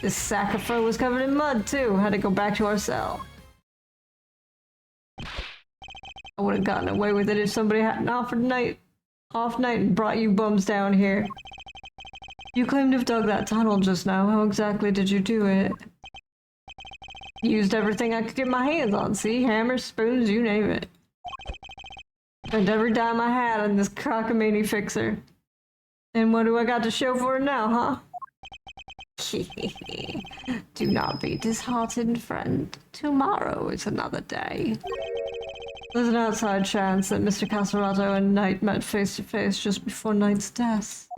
This sack of fur was covered in mud too. Had to go back to our cell. I would have gotten away with it if somebody hadn't offered off night and brought you bums down here. You claim to have dug that tunnel just now. How exactly did you do it? Used everything I could get my hands on, see? Hammers, spoons, you name it. Spent every dime I had on this cockamamie fixer. And what do I got to show for it now, huh? Do not be disheartened, friend. Tomorrow is another day. There's an outside chance that Mr. Casarato and Knight met face to face just before Knight's death.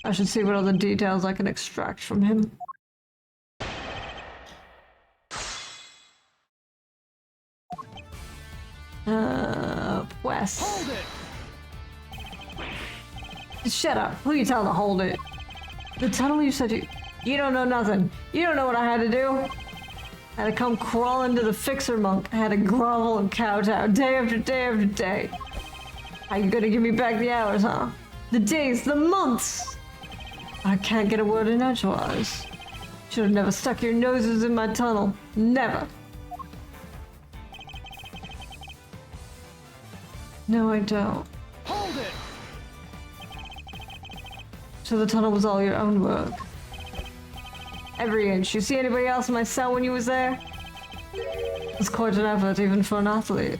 I should see what other details I can extract from him. Wes. Hold it! Shut up. Who you telling to hold it? The tunnel you said you don't know nothing. You don't know what I had to do. I had to come crawling to the fixer monk. I had to grovel and kowtow day after day after day. How you gonna give me back the hours, huh? The days, the months! I can't get a word in edgewise. Should have never stuck your noses in my tunnel. Never. No, I don't. Hold it! So the tunnel was all your own work. Every inch. You see anybody else in my cell when you was there? It's quite an effort, even for an athlete.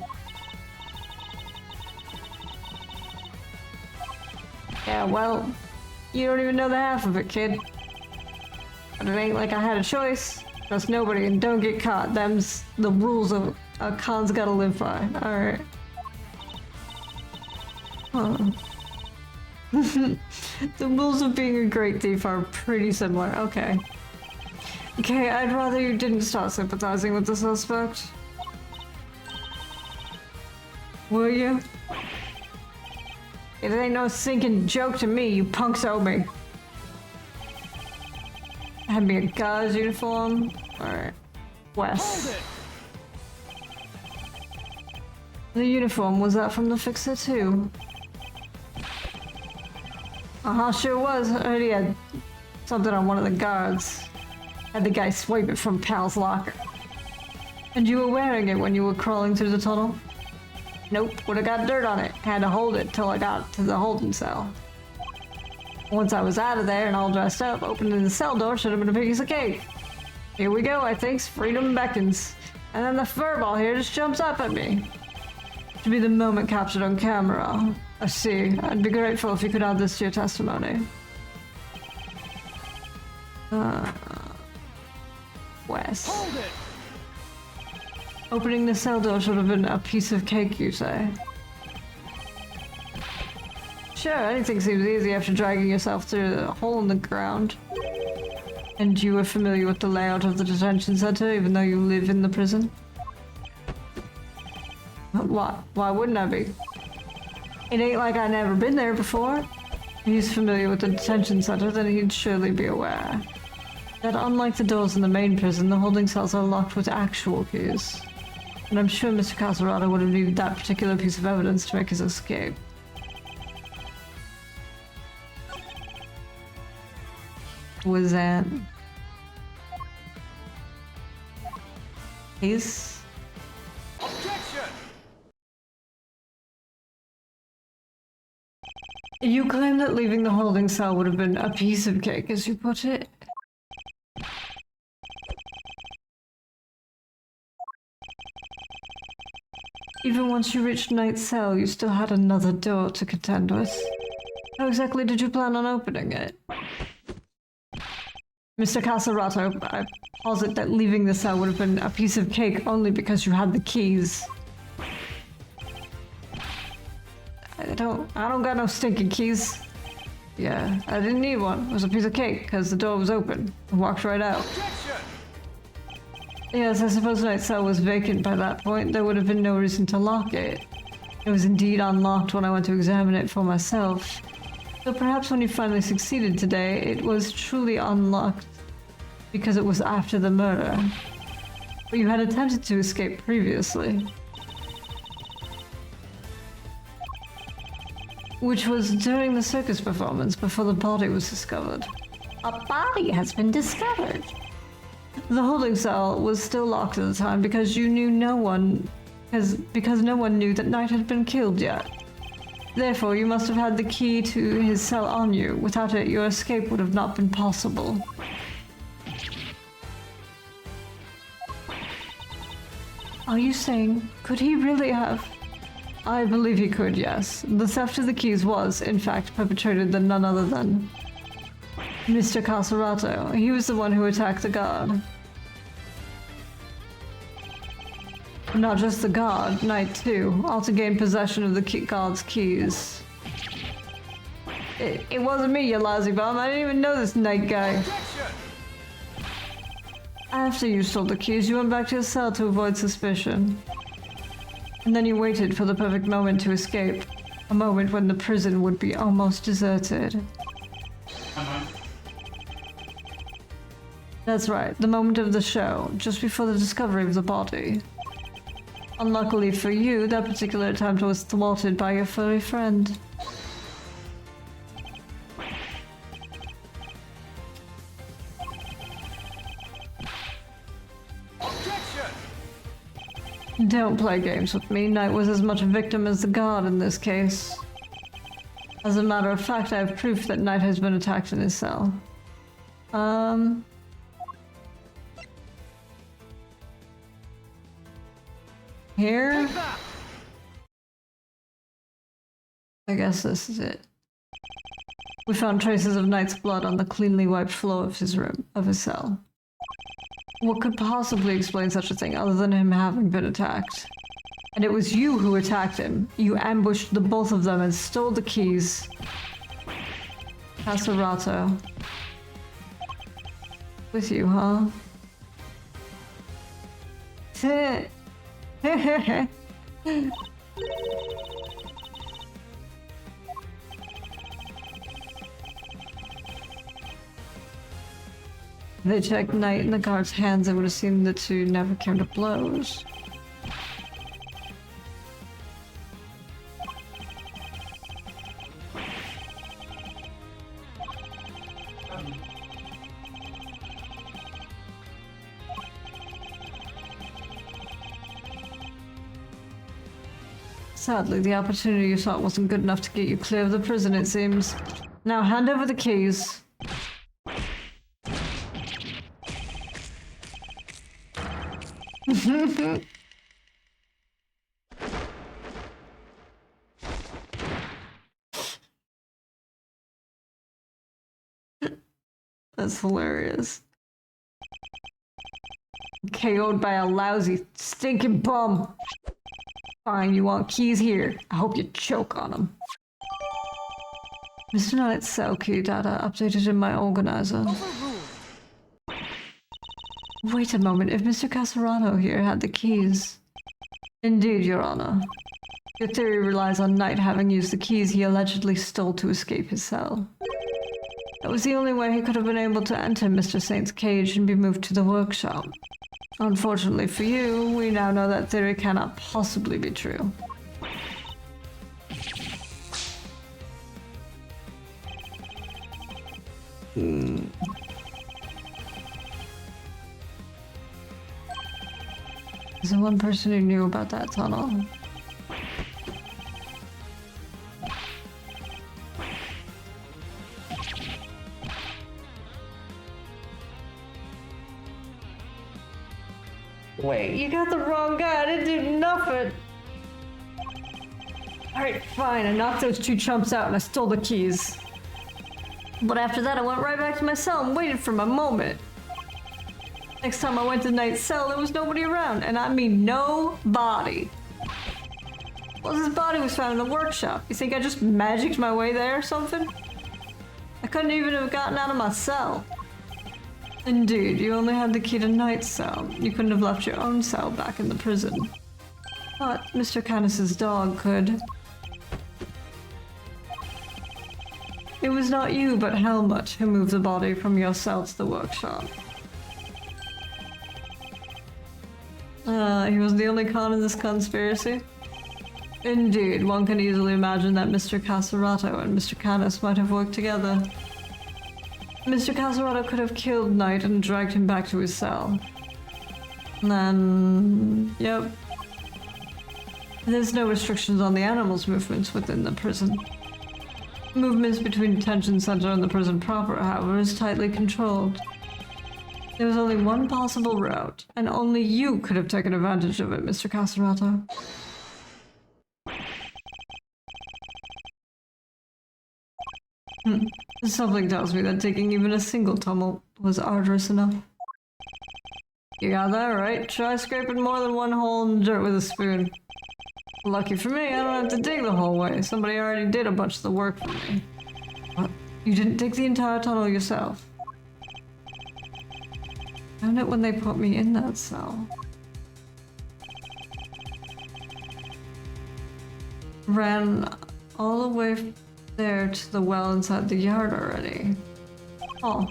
Yeah, well, you don't even know the half of it, kid. But it ain't like I had a choice. Trust nobody and don't get caught. Them's the rules of a con's gotta live by. Alright. Huh. The rules of being a great thief are pretty similar. Okay. Okay, I'd rather you didn't start sympathizing with the suspect. Will you? It ain't no sinking joke to me, you punks owe me. Had me a guy's uniform. Alright. Wes. The uniform, was that from the fixer too? Uh-huh, sure was. I heard he had something on one of the guards. Had the guy swipe it from Pal's locker. And you were wearing it when you were crawling through the tunnel? Nope, would've got dirt on it. Had to hold it till I got to the holding cell. Once I was out of there and all dressed up, opening the cell door should have been a piece of cake. Here we go, I think. Freedom beckons. And then the furball here just jumps up at me. To be the moment captured on camera. I see. I'd be grateful if you could add this to your testimony. Wes. Hold it! Opening the cell door should have been a piece of cake, you say? Sure, anything seems easy after dragging yourself through the hole in the ground. And you were familiar with the layout of the detention center, even though you live in the prison? Why wouldn't I be? It ain't like I'd never been there before. If he's familiar with the detention center, then he'd surely be aware that unlike the doors in the main prison, the holding cells are locked with actual keys. And I'm sure Mr. Caserata would have needed that particular piece of evidence to make his escape. Was that... He's... Objection! You claim that leaving the holding cell would have been a piece of cake, as you put it. Even once you reached Knight's cell, you still had another door to contend with. How exactly did you plan on opening it? Mr. Caserato, I posit that leaving the cell would have been a piece of cake only because you had the keys. I don't got no stinking keys. Yeah, I didn't need one. It was a piece of cake because the door was open. I walked right out. Objection! Yes, I suppose Knight's cell was vacant by that point. There would have been no reason to lock it. It was indeed unlocked when I went to examine it for myself. So perhaps when you finally succeeded today, it was truly unlocked because it was after the murder. But you had attempted to escape previously. Which was during the circus performance before the body was discovered. A body has been discovered. The holding cell was still locked at the time because you knew no one, because no one knew that Knight had been killed yet. Therefore, you must have had the key to his cell on you. Without it, your escape would have not been possible. Are you saying, could he really have? I believe he could, yes. The theft of the keys was, in fact, perpetrated by none other than Mr. Caserato. He was the one who attacked the guard. Not just the guard, Knight too, all to gain possession of the guard's keys. It wasn't me, you lousy bum. I didn't even know this Knight guy. Objection! After you stole the keys, you went back to your cell to avoid suspicion. And then you waited for the perfect moment to escape. A moment when the prison would be almost deserted. That's right, the moment of the show, just before the discovery of the body. Unluckily for you, that particular attempt was thwarted by your furry friend. Objection! Don't play games with me. Knight was as much a victim as the guard in this case. As a matter of fact, I have proof that Knight has been attacked in his cell. Here? I guess this is it. We found traces of Knight's blood on the cleanly wiped floor of his room, of his cell. What could possibly explain such a thing other than him having been attacked? And it was you who attacked him. You ambushed the both of them and stole the keys. Caserato. With you, huh? They checked Knight in the guard's hands, it would have seemed the two never came to blows. Sadly, the opportunity you sought wasn't good enough to get you clear of the prison, it seems. Now hand over the keys. That's hilarious. KO'd by a lousy, stinking bum. Fine, you want keys here. I hope you choke on them. Mr. Knight's cell key data updated in my organizer. Wait a moment, if Mr. Casarano here had the keys... Indeed, Your Honor. Your theory relies on Knight having used the keys he allegedly stole to escape his cell. That was the only way he could have been able to enter Mr. Saint's cage and be moved to the workshop. Unfortunately for you, we now know that theory cannot possibly be true. Is there one person who knew about that tunnel? Wait, you got the wrong guy. I didn't do nothing. Alright, fine. I knocked those two chumps out and I stole the keys. But after that, I went right back to my cell and waited for my moment. Next time I went to Knight's cell, there was nobody around. And I mean nobody. Well, his body was found in the workshop. You think I just magicked my way there or something? I couldn't even have gotten out of my cell. Indeed, you only had the key to Knight's cell. You couldn't have left your own cell back in the prison. But Mr. Canis's dog could. It was not you, but Helmut, who moved the body from your cell to the workshop. He was the only con in this conspiracy? Indeed, one can easily imagine that Mr. Casarato and Mr. Canis might have worked together. Mr. Casarato could have killed Knight and dragged him back to his cell. And then... yep. There's no restrictions on the animals' movements within the prison. Movements between detention center and the prison proper, however, is tightly controlled. There was only one possible route, and only you could have taken advantage of it, Mr. Casarato. Something tells me that taking even a single tumble was arduous enough. You got that right. Try scraping more than one hole in the dirt with a spoon. Lucky for me, I don't have to dig the whole way. Somebody already did a bunch of the work for me. What? You didn't dig the entire tunnel yourself? Found it when they put me in that cell. Ran all the way there to the well inside the yard already. Oh.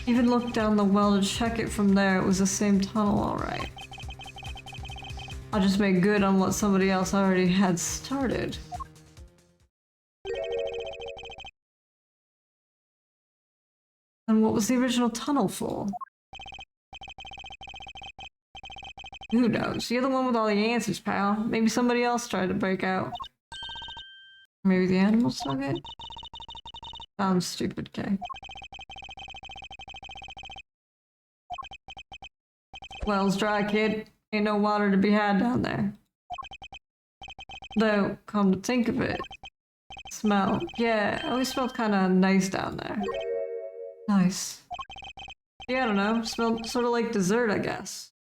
Even looked down the well to check it from there. It was the same tunnel, alright. I'll just make good on what somebody else already had started. And what was the original tunnel for? Who knows? You're the one with all the answers, pal. Maybe somebody else tried to break out. Maybe the animals took it? Sounds stupid, Kay. Well's dry, kid. Ain't no water to be had down there. Though, come to think of it, smell. Yeah, it always smelled kinda nice down there. Nice. Yeah, I don't know. Smelled sort of like dessert, I guess.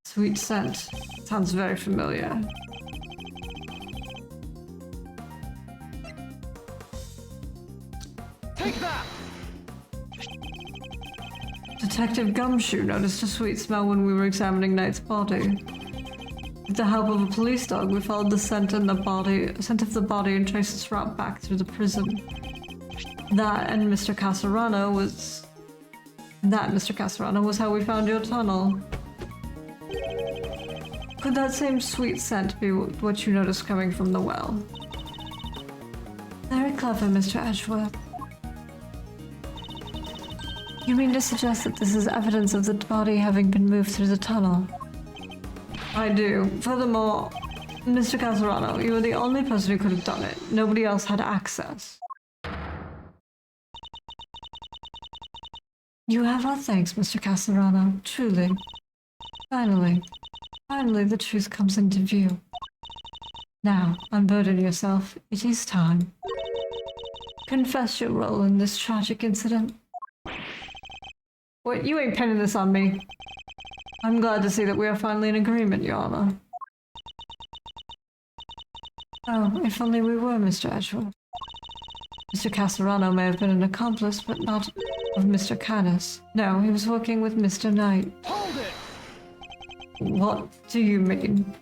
Sweet scent. Sounds very familiar. Take that! Detective Gumshoe noticed a sweet smell when we were examining Knight's body. With the help of a police dog, we followed the scent of the body and traced its route back through the prison. That and Mr. Casarano was how we found your tunnel. Could that same sweet scent be what you noticed coming from the well? Very clever, Mr. Edgeworth. You mean to suggest that this is evidence of the body having been moved through the tunnel? I do. Furthermore, Mr. Casarano, you were the only person who could have done it. Nobody else had access. You have our thanks, Mr. Casarano. Truly. Finally, the truth comes into view. Now, unburden yourself. It is time. Confess your role in this tragic incident. Wait, you ain't pinning this on me. I'm glad to see that we are finally in agreement, Your Honor. Oh, if only we were, Mr. Edgeworth. Mr. Casarano may have been an accomplice, but not of Mr. Canis. No, he was working with Mr. Knight. Hold it! What do you mean?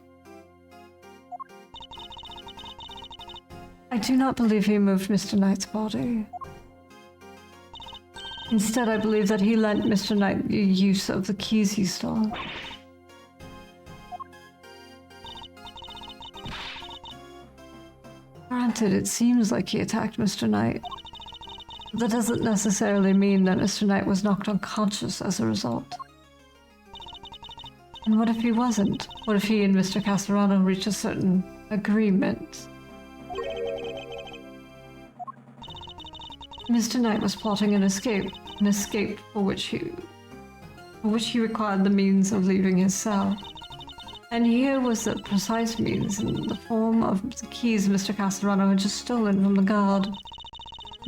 I do not believe he moved Mr. Knight's body. Instead, I believe that he lent Mr. Knight the use of the keys he stole. Granted, it seems like he attacked Mr. Knight. But that doesn't necessarily mean that Mr. Knight was knocked unconscious as a result. And what if he wasn't? What if he and Mr. Casarano reached a certain agreement? Mr. Knight was plotting an escape for which he required the means of leaving his cell. And here was the precise means in the form of the keys Mr. Casarano had just stolen from the guard.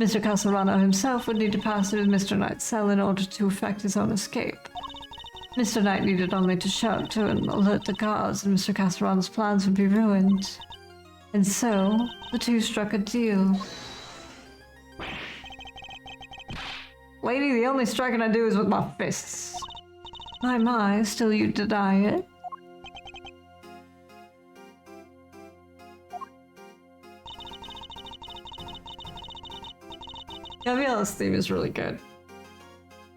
Mr. Casarano himself would need to pass through Mr. Knight's cell in order to effect his own escape. Mr. Knight needed only to shout to and alert the guards, and Mr. Casarano's plans would be ruined. And so, the two struck a deal. Lady, the only striking I do is with my fists. My, still you deny it? Gabriela's theme is really good.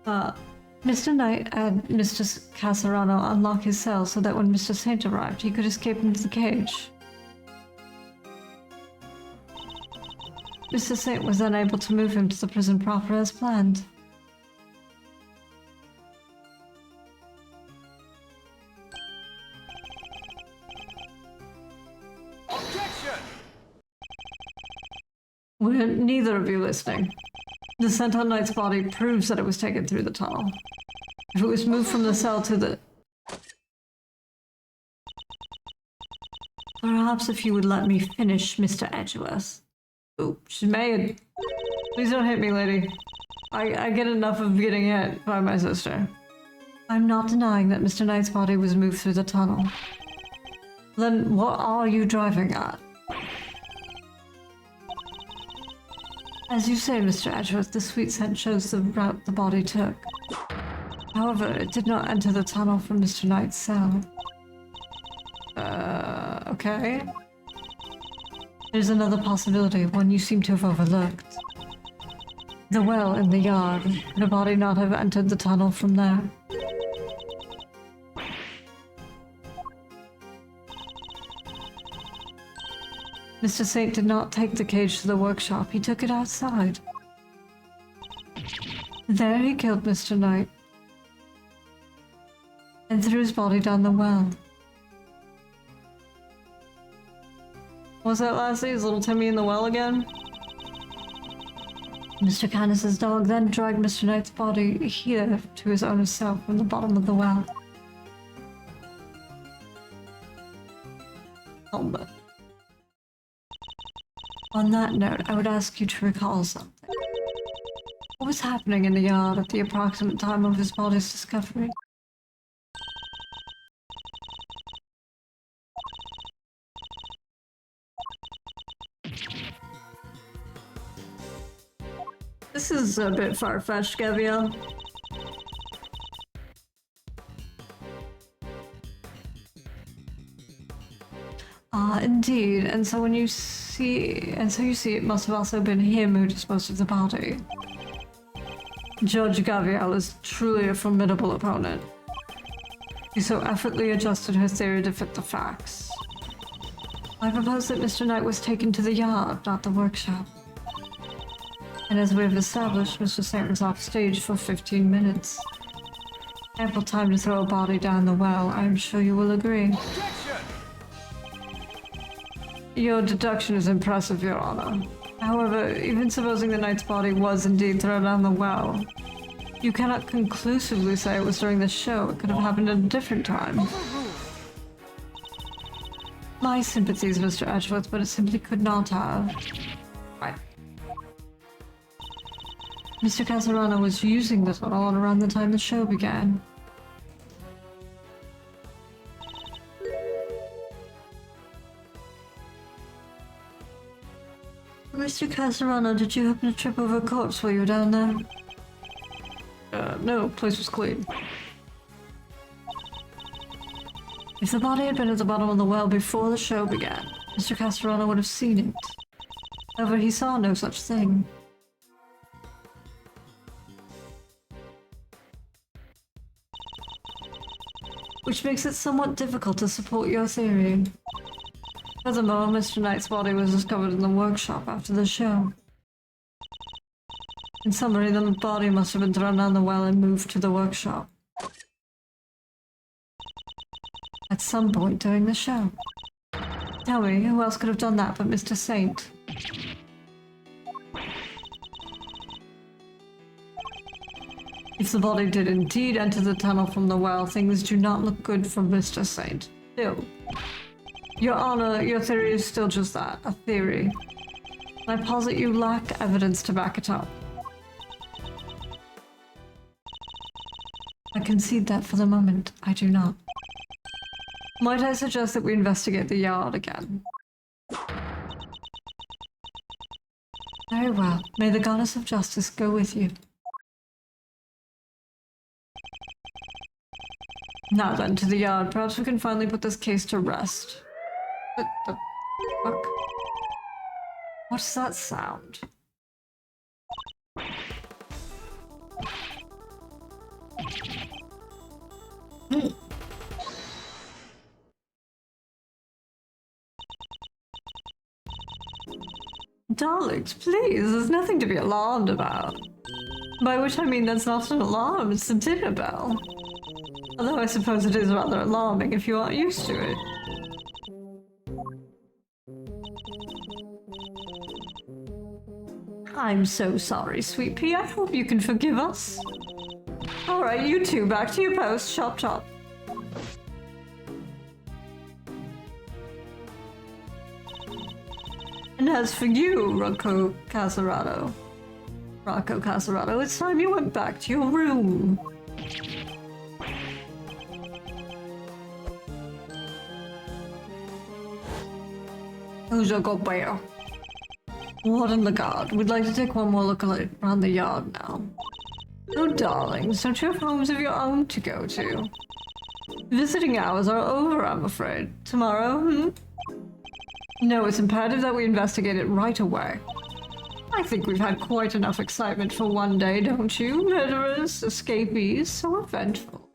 Mr. Knight had Mr. Casarano unlock his cell so that when Mr. Saint arrived, he could escape into the cage. Mr. Saint was unable to move him to the prison proper as planned. Objection! Were neither of you listening? The scent on Knight's body proves that it was taken through the tunnel. If it was moved from the cell to the... Perhaps if you would let me finish, Mr. Edgeworth. Oh, she's mad. Please don't hit me, lady. I get enough of getting hit by my sister. I'm not denying that Mr. Knight's body was moved through the tunnel. Then what are you driving at? As you say, Mr. Edgeworth, the sweet scent shows the route the body took. However, it did not enter the tunnel from Mr. Knight's cell. Okay. There's another possibility, one you seem to have overlooked. The well in the yard. Could a body not have entered the tunnel from there? Mr. Saint did not take the cage to the workshop. He took it outside. There he killed Mr. Knight and threw his body down the well. Was that Lassie's little Timmy in the well again? Mr. Canis's dog then dragged Mr. Knight's body here to his owner's cell from the bottom of the well. Helmet. On that note, I would ask you to recall something. What was happening in the yard at the approximate time of his body's discovery? This is a bit far-fetched, Gabrielle. Indeed, and so you see it must have also been him who disposed of the body. Judge Gabrielle is truly a formidable opponent. She so effortlessly adjusted her theory to fit the facts. I propose that Mr. Knight was taken to the yard, not the workshop. And as we have established, Mr. Saint was off stage for 15 minutes. Ample time to throw a body down the well, I'm sure you will agree. Objection! Your deduction is impressive, Your Honor. However, even supposing the knight's body was indeed thrown down the well, you cannot conclusively say it was during the show. It could have happened at a different time. My sympathies, Mr. Edgeworth, but it simply could not have. Right. Mr. Casarano was using the tunnel around the time the show began. Mr. Casarano, did you happen to trip over a corpse while you were down there? No, place was clean. If the body had been at the bottom of the well before the show began, Mr. Casarano would have seen it. However, he saw no such thing. Which makes it somewhat difficult to support your theory. Furthermore, Mr. Knight's body was discovered in the workshop after the show. In summary, the body must have been thrown down the well and moved to the workshop. At some point during the show. Tell me, who else could have done that but Mr. Saint? If the body did indeed enter the tunnel from the well, things do not look good for Mr. Saint. Still. Your Honor, your theory is still just that, a theory. I posit you lack evidence to back it up. I concede that for the moment, I do not. Might I suggest that we investigate the yard again? Very well. May the goddess of justice go with you. Now then, to the yard. Perhaps we can finally put this case to rest. What the fuck? What's that sound? Darlings, please, there's nothing to be alarmed about. By which I mean that's not an alarm, it's the dinner bell. Although I suppose it is rather alarming if you aren't used to it. I'm so sorry, Sweet Pea. I hope you can forgive us. Alright, you two, back to your post. Chop chop. And as for you, Rocco Casarado, it's time you went back to your room. Who's your good bear? What in the god? We'd like to take one more look around the yard now. Oh, darlings, don't you have homes of your own to go to? Visiting hours are over, I'm afraid. Tomorrow, No, it's imperative that we investigate it right away. I think we've had quite enough excitement for one day, don't you? Murderers, escapees, so eventful.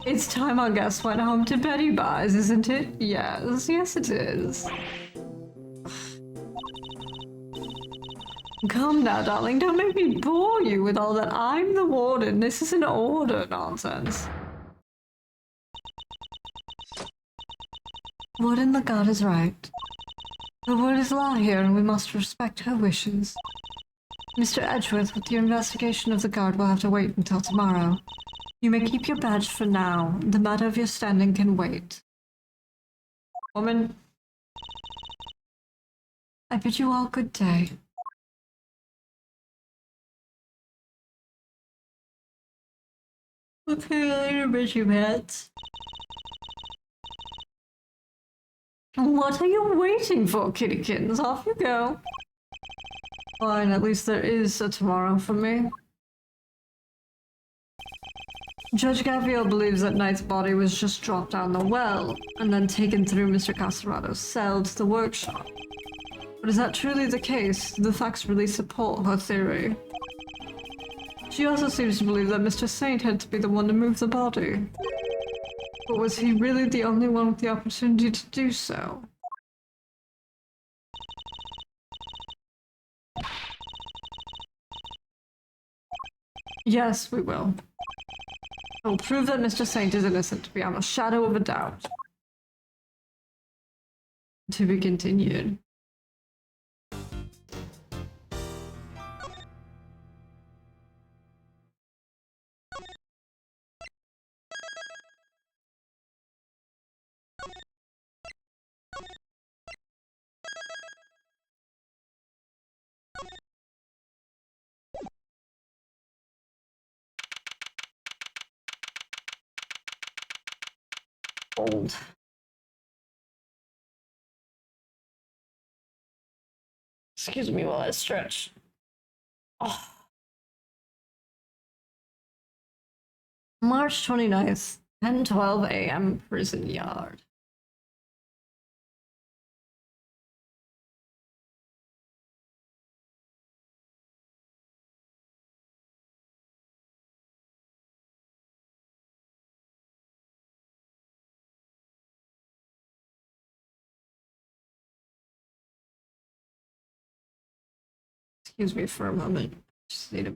It's time our guests went home to Betty Buys, isn't it? Yes, yes it is. Come now, darling, don't make me bore you with all that I'm the warden, this is an order nonsense. Warden the god is right. The word is law here, and we must respect her wishes. Mr. Edgeworth, with your investigation of the guard, will have to wait until tomorrow. You may keep your badge for now. The matter of your standing can wait. Woman, I bid you all good day. Okay, later, Bishop Hats. What are you waiting for, kittykins? Off you go. Fine, at least there is a tomorrow for me. Judge Gaviel believes that Knight's body was just dropped down the well and then taken through Mr. Casarado's cell to the workshop. But is that truly the case? The facts really support her theory. She also seems to believe that Mr. Saint had to be the one to move the body. But was he really the only one with the opportunity to do so? Yes, we will. I will prove that Mr. Saint is innocent beyond a shadow of a doubt. To be continued. Old. Excuse me while I stretch. Oh. March 29th, 10:12 a.m. Prison Yard. Excuse me for a moment. Just need a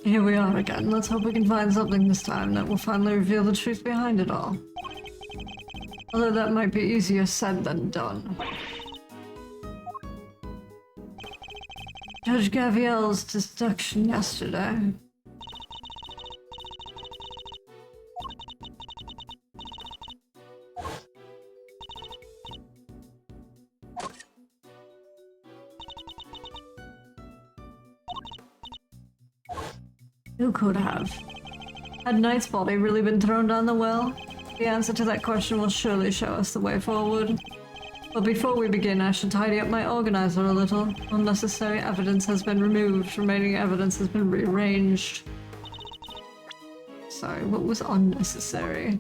Here we are again. Let's hope we can find something this time that will finally reveal the truth behind it all. Although that might be easier said than done. Judge Gaviel's deduction yesterday. Who could have? Had Knight's body really been thrown down the well? The answer to that question will surely show us the way forward. But before we begin, I should tidy up my organizer a little. Unnecessary evidence has been removed, remaining evidence has been rearranged. Sorry, what was unnecessary?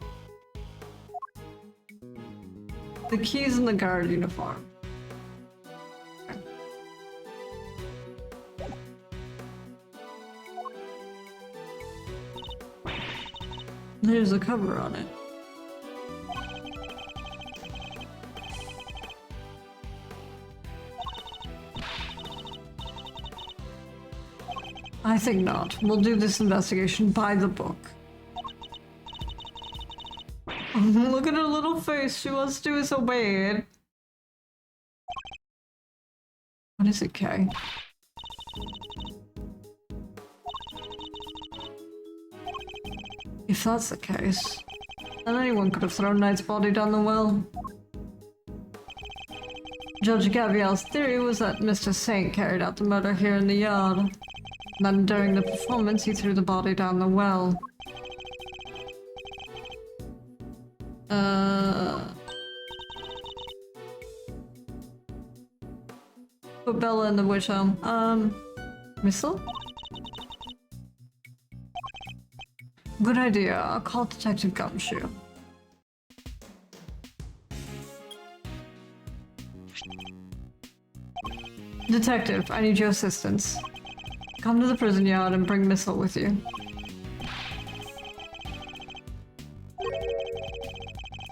The keys in the guard uniform. There's a cover on it. I think not. We'll do this investigation by the book. Look at her little face. She wants to do it so bad. What is it, Kay? If that's the case, then anyone could have thrown Knight's body down the well. Judge Gaviel's theory was that Mr. Saint carried out the murder here in the yard. And then during the performance, he threw the body down the well. Put Bella in the witch elm. Missile? Good idea. I'll call Detective Gumshoe. Detective, I need your assistance. Come to the prison yard and bring Missile with you.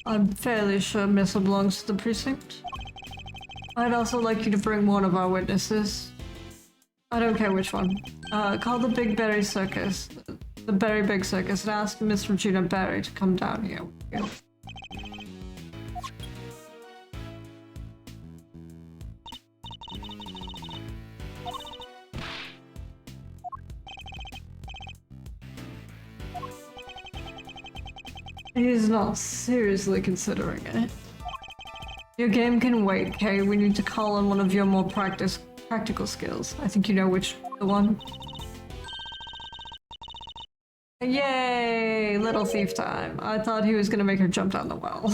I'm fairly sure Missile belongs to the precinct. I'd also like you to bring one of our witnesses. I don't care which one. Call the Big Berry Circus. The Berry Big Circus and ask Miss Regina Berry to come down here. He's not seriously considering it. Your game can wait, Kay. We need to call on one of your more practical skills. I think you know which one. Yay! Little thief time. I thought he was gonna make her jump down the well.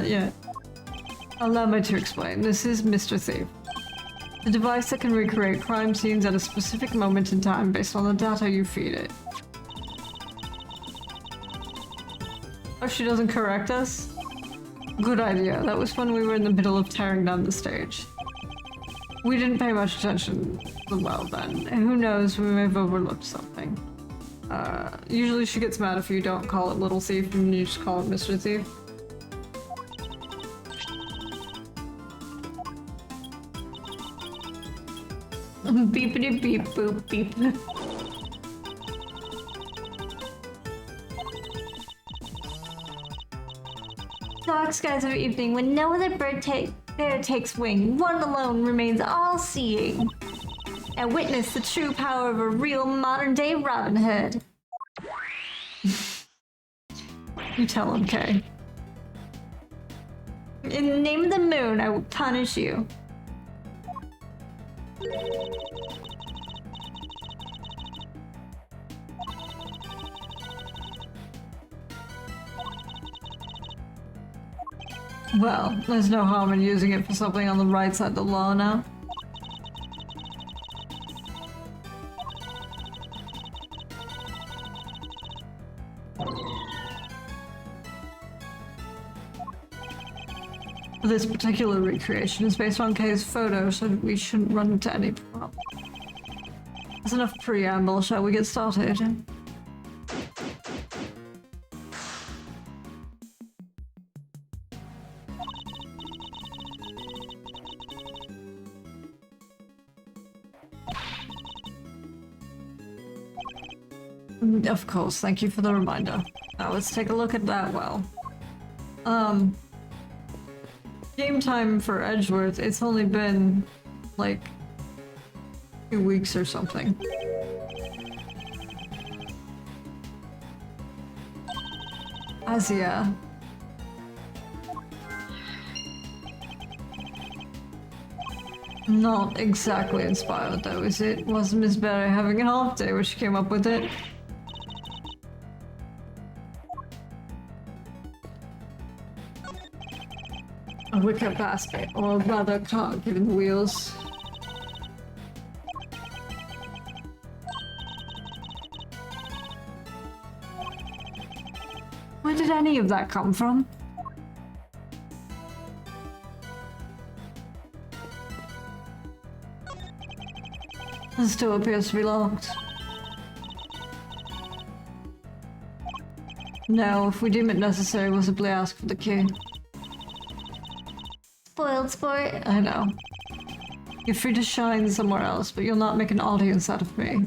Yeah. Allow me to explain. This is Mr. Thief. The device that can recreate crime scenes at a specific moment in time based on the data you feed it. Oh, she doesn't correct us? Good idea. That was when we were in the middle of tearing down the stage. We didn't pay much attention to the well then. And who knows, we may have overlooked something. Usually she gets mad if you don't call it Little Thief and you just call it Mr. Thief. Beepity beep boop beep. Dark skies of evening, when no other bear takes wing, one alone remains all-seeing. And witness the true power of a real modern-day Robin Hood. You tell him, Kay. In the name of the moon, I will punish you. Well, there's no harm in using it for something on the right side of the law now. This particular recreation is based on Kay's photo, so we shouldn't run into any problem. That's enough preamble, shall we get started? Of course, thank you for the reminder. Now let's take a look at that well. Game time for Edgeworth, it's only been like 2 weeks or something. Asia. Not exactly inspired though, is it? Was Miss Berry having an off day when she came up with it? A wicker basket, or rather cart given the wheels. Where did any of that come from? This door appears to be locked. No, if we deem it necessary, we'll simply ask for the key. Spoiled sport. I know. You're free to shine somewhere else, but you'll not make an audience out of me.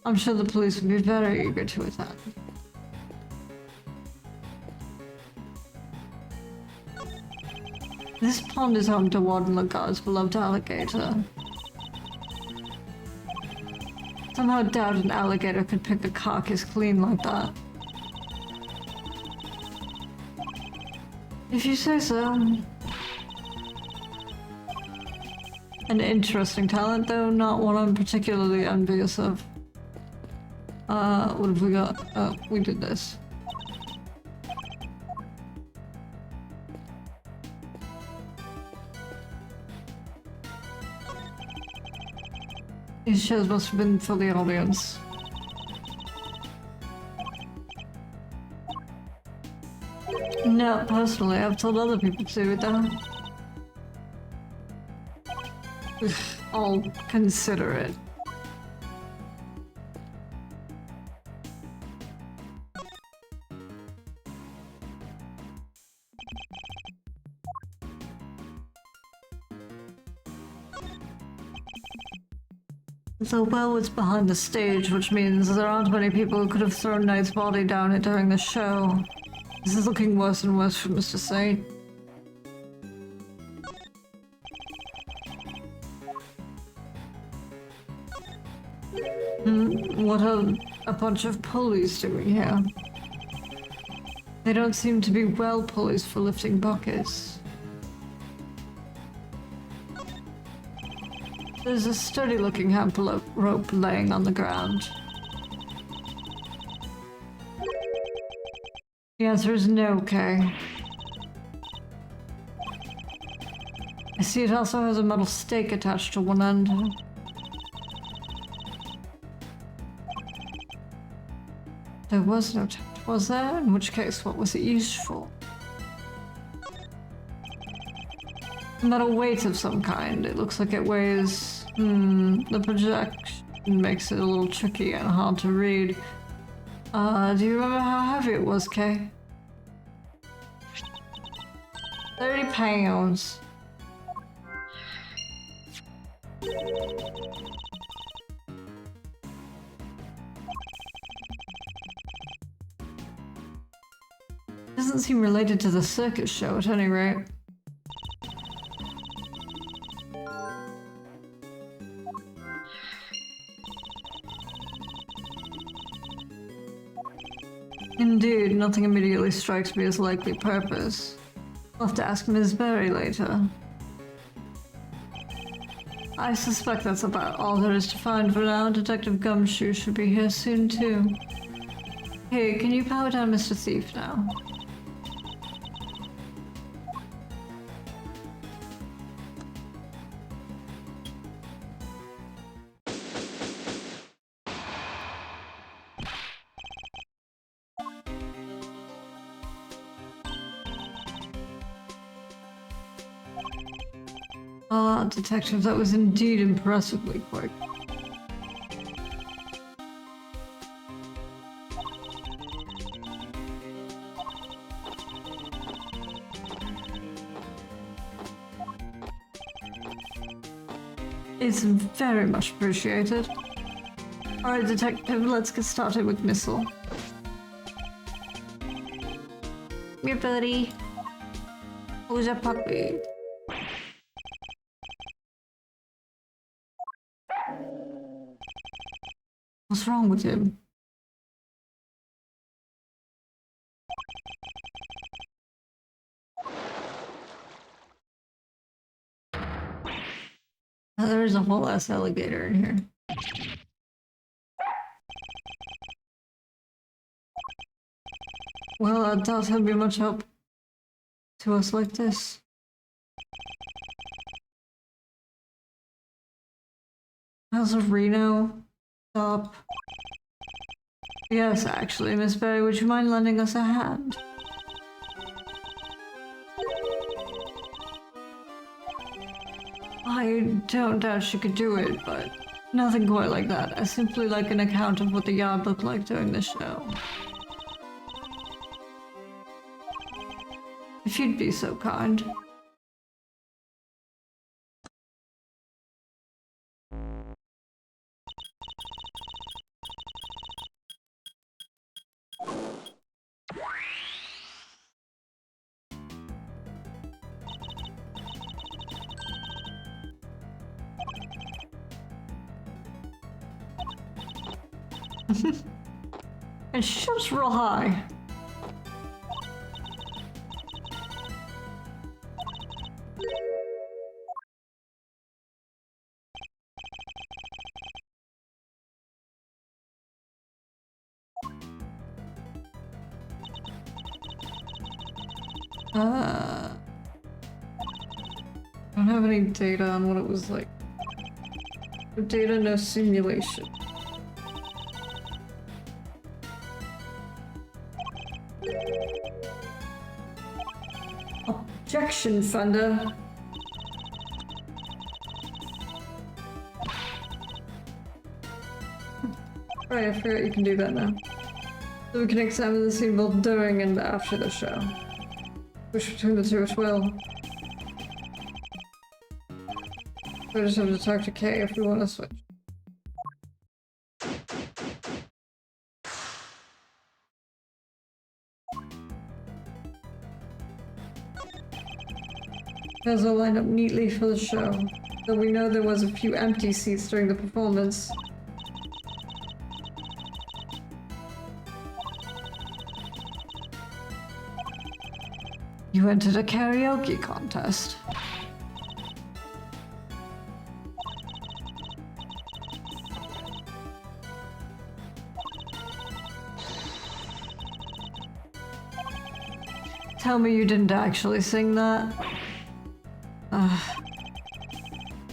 I'm sure the police would be very eager to attend. This pond is home to Warden Lagarde's beloved alligator. Somehow doubt an alligator could pick a carcass clean like that. If you say so. An interesting talent, though not one I'm particularly envious of. What have we got? Oh, we did this. These shows must have been for the audience. No, personally, I've told other people to do it though. I'll consider it. The well was behind the stage, which means there aren't many people who could have thrown Knight's body down it during the show. This is looking worse and worse for Mr. Saint. What are a bunch of pulleys doing here? They don't seem to be well pulleys for lifting buckets. There's a sturdy-looking hemp rope laying on the ground. The answer is no, Kay. I see it also has a metal stake attached to one end. There was no tent, was there? In which case, what was it used for? A metal weight of some kind. It looks like it weighs... the projection makes it a little tricky and hard to read. Do you remember how heavy it was, Kay? 30 pounds. Doesn't seem related to the circus show at any rate. Indeed, nothing immediately strikes me as likely purpose. I'll have to ask Ms. Berry later. I suspect that's about all there is to find for now. Detective Gumshoe should be here soon too. Hey, can you power down Mr. Thief now? Ah, detective, that was indeed impressively quick. It's very much appreciated. Alright, detective, let's get started with Missile. Here, buddy. Who's a puppy? What's wrong with him? There is a whole ass alligator in here. Well, I doubt he'll be much help to us like this. How's Reno? Stop. Yes, actually, Miss Berry, would you mind lending us a hand? I don't doubt she could do it, but nothing quite like that. I simply like an account of what the yard looked like during the show. If you'd be so kind. It shoots real high. I don't have any data on what it was like. No data, no simulation. Objection, Thunder. Right, I forgot you can do that now. So we can examine the scene both during and after the show. Switch between the two as well. We just have to talk to Kay if we want to switch. Those all line up neatly for the show, though we know there was a few empty seats during the performance. You entered a karaoke contest. Tell me you didn't actually sing that.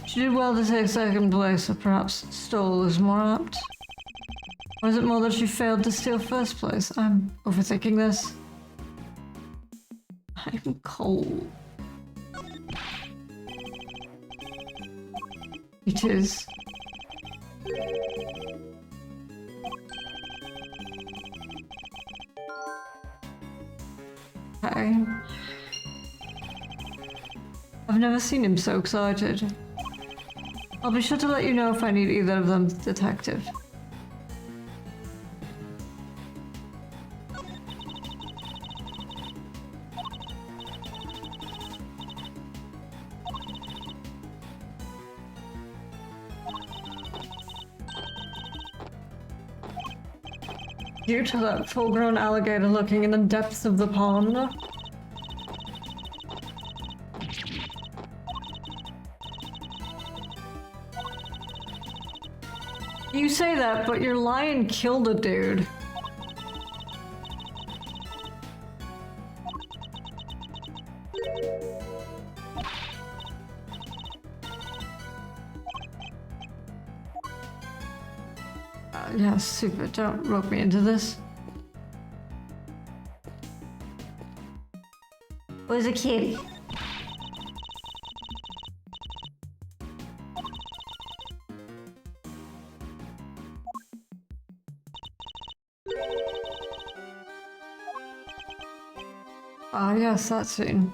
She did well to take second place, or perhaps stole is more apt. Or is it more that she failed to steal first place? I'm overthinking this. I'm cold. It is. Okay. I've never seen him so excited. I'll be sure to let you know if I need either of them, detective. Due to that full-grown alligator lurking in the depths of the pond. You say that, but your lion killed a dude. Yeah, super. Don't rope me into this. Where's a kitty? Ah, yes, that scene.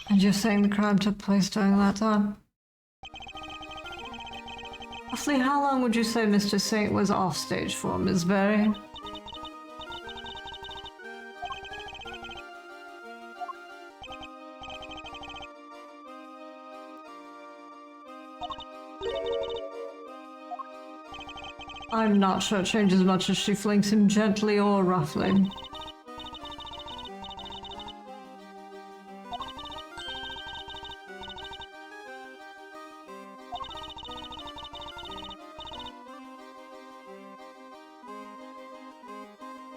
And you're saying the crime took place during that time? Roughly how long would you say Mr. Saint was off stage for, Ms. Berry? I'm not sure it changes much as she flings him gently or roughly.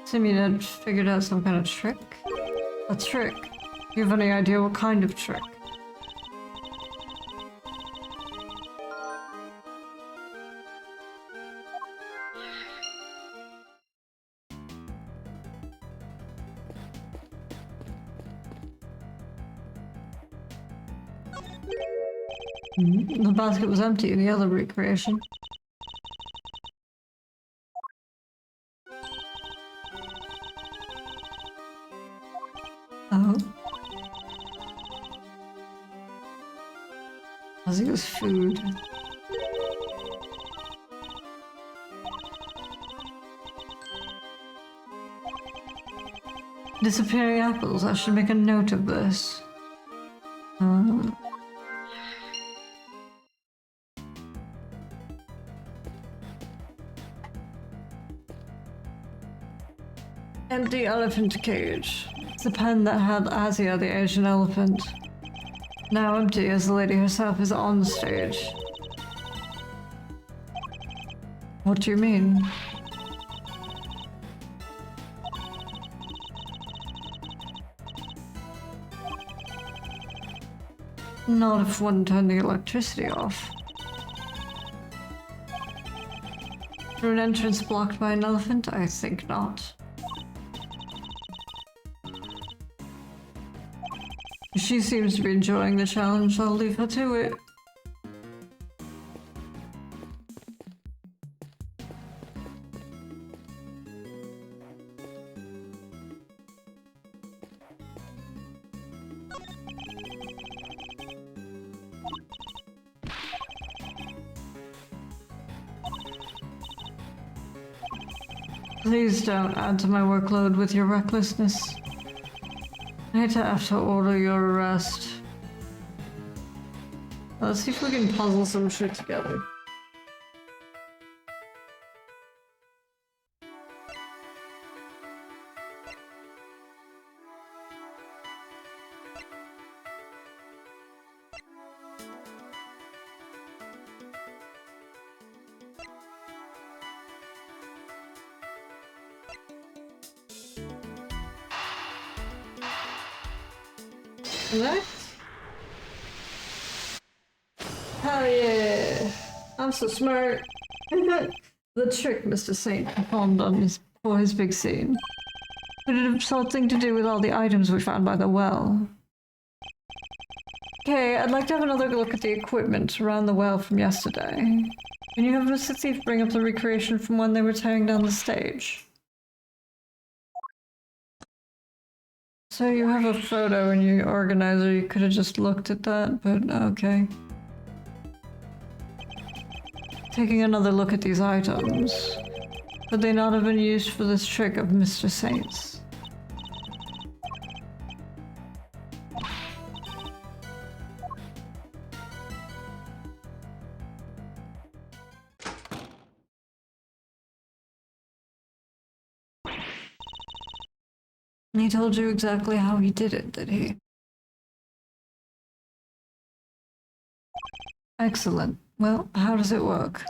Assuming you'd figured out some kind of trick? A trick? Do you have any idea what kind of trick? The basket was empty in the other recreation. Oh. I think it was food. Disappearing apples. I should make a note of this. Empty elephant cage. It's the pen that held Azia, the Asian elephant. Now empty as the lady herself is on stage. What do you mean? Not if one turned the electricity off. Through an entrance blocked by an elephant? I think not. She seems to be enjoying the challenge, I'll leave her to it. Please don't add to my workload with your recklessness. I hate to have to order your arrest. Let's see if we can puzzle some shit together. Connect? Hell yeah! I'm so smart. The trick Mr. Saint performed on for his big scene. Could it have something to do with all the items we found by the well? Okay, I'd like to have another look at the equipment around the well from yesterday. Can you have Mr. Thief bring up the recreation from when they were tearing down the stage? So you have a photo in your organizer, you could have just looked at that, but okay. Taking another look at these items. Could they not have been used for this trick of Mr. Saint's? He told you exactly how he did it, did he? Excellent. Well, how does it work?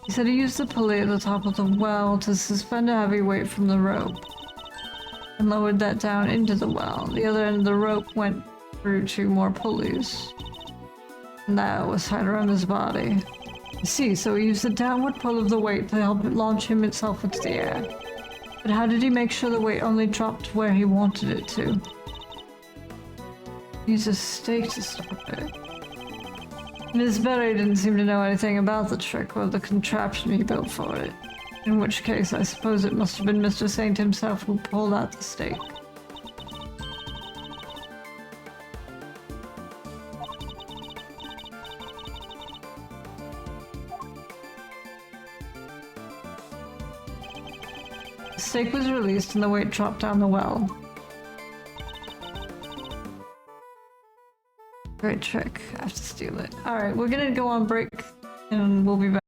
He said he used the pulley at the top of the well to suspend a heavy weight from the rope and lowered that down into the well. The other end of the rope went through 2 more pulleys. And that was tied around his body. I see, so he used the downward pull of the weight to help it launch him itself into the air. But how did he make sure the weight only dropped where he wanted it to? Use a stake to stop it. Ms. Berry didn't seem to know anything about the trick or the contraption he built for it. In which case, I suppose it must have been Mr. Saint himself who pulled out the stake. The stake was released and the weight dropped down the well. Great trick. I have to steal it. Alright, we're gonna go on break and we'll be back.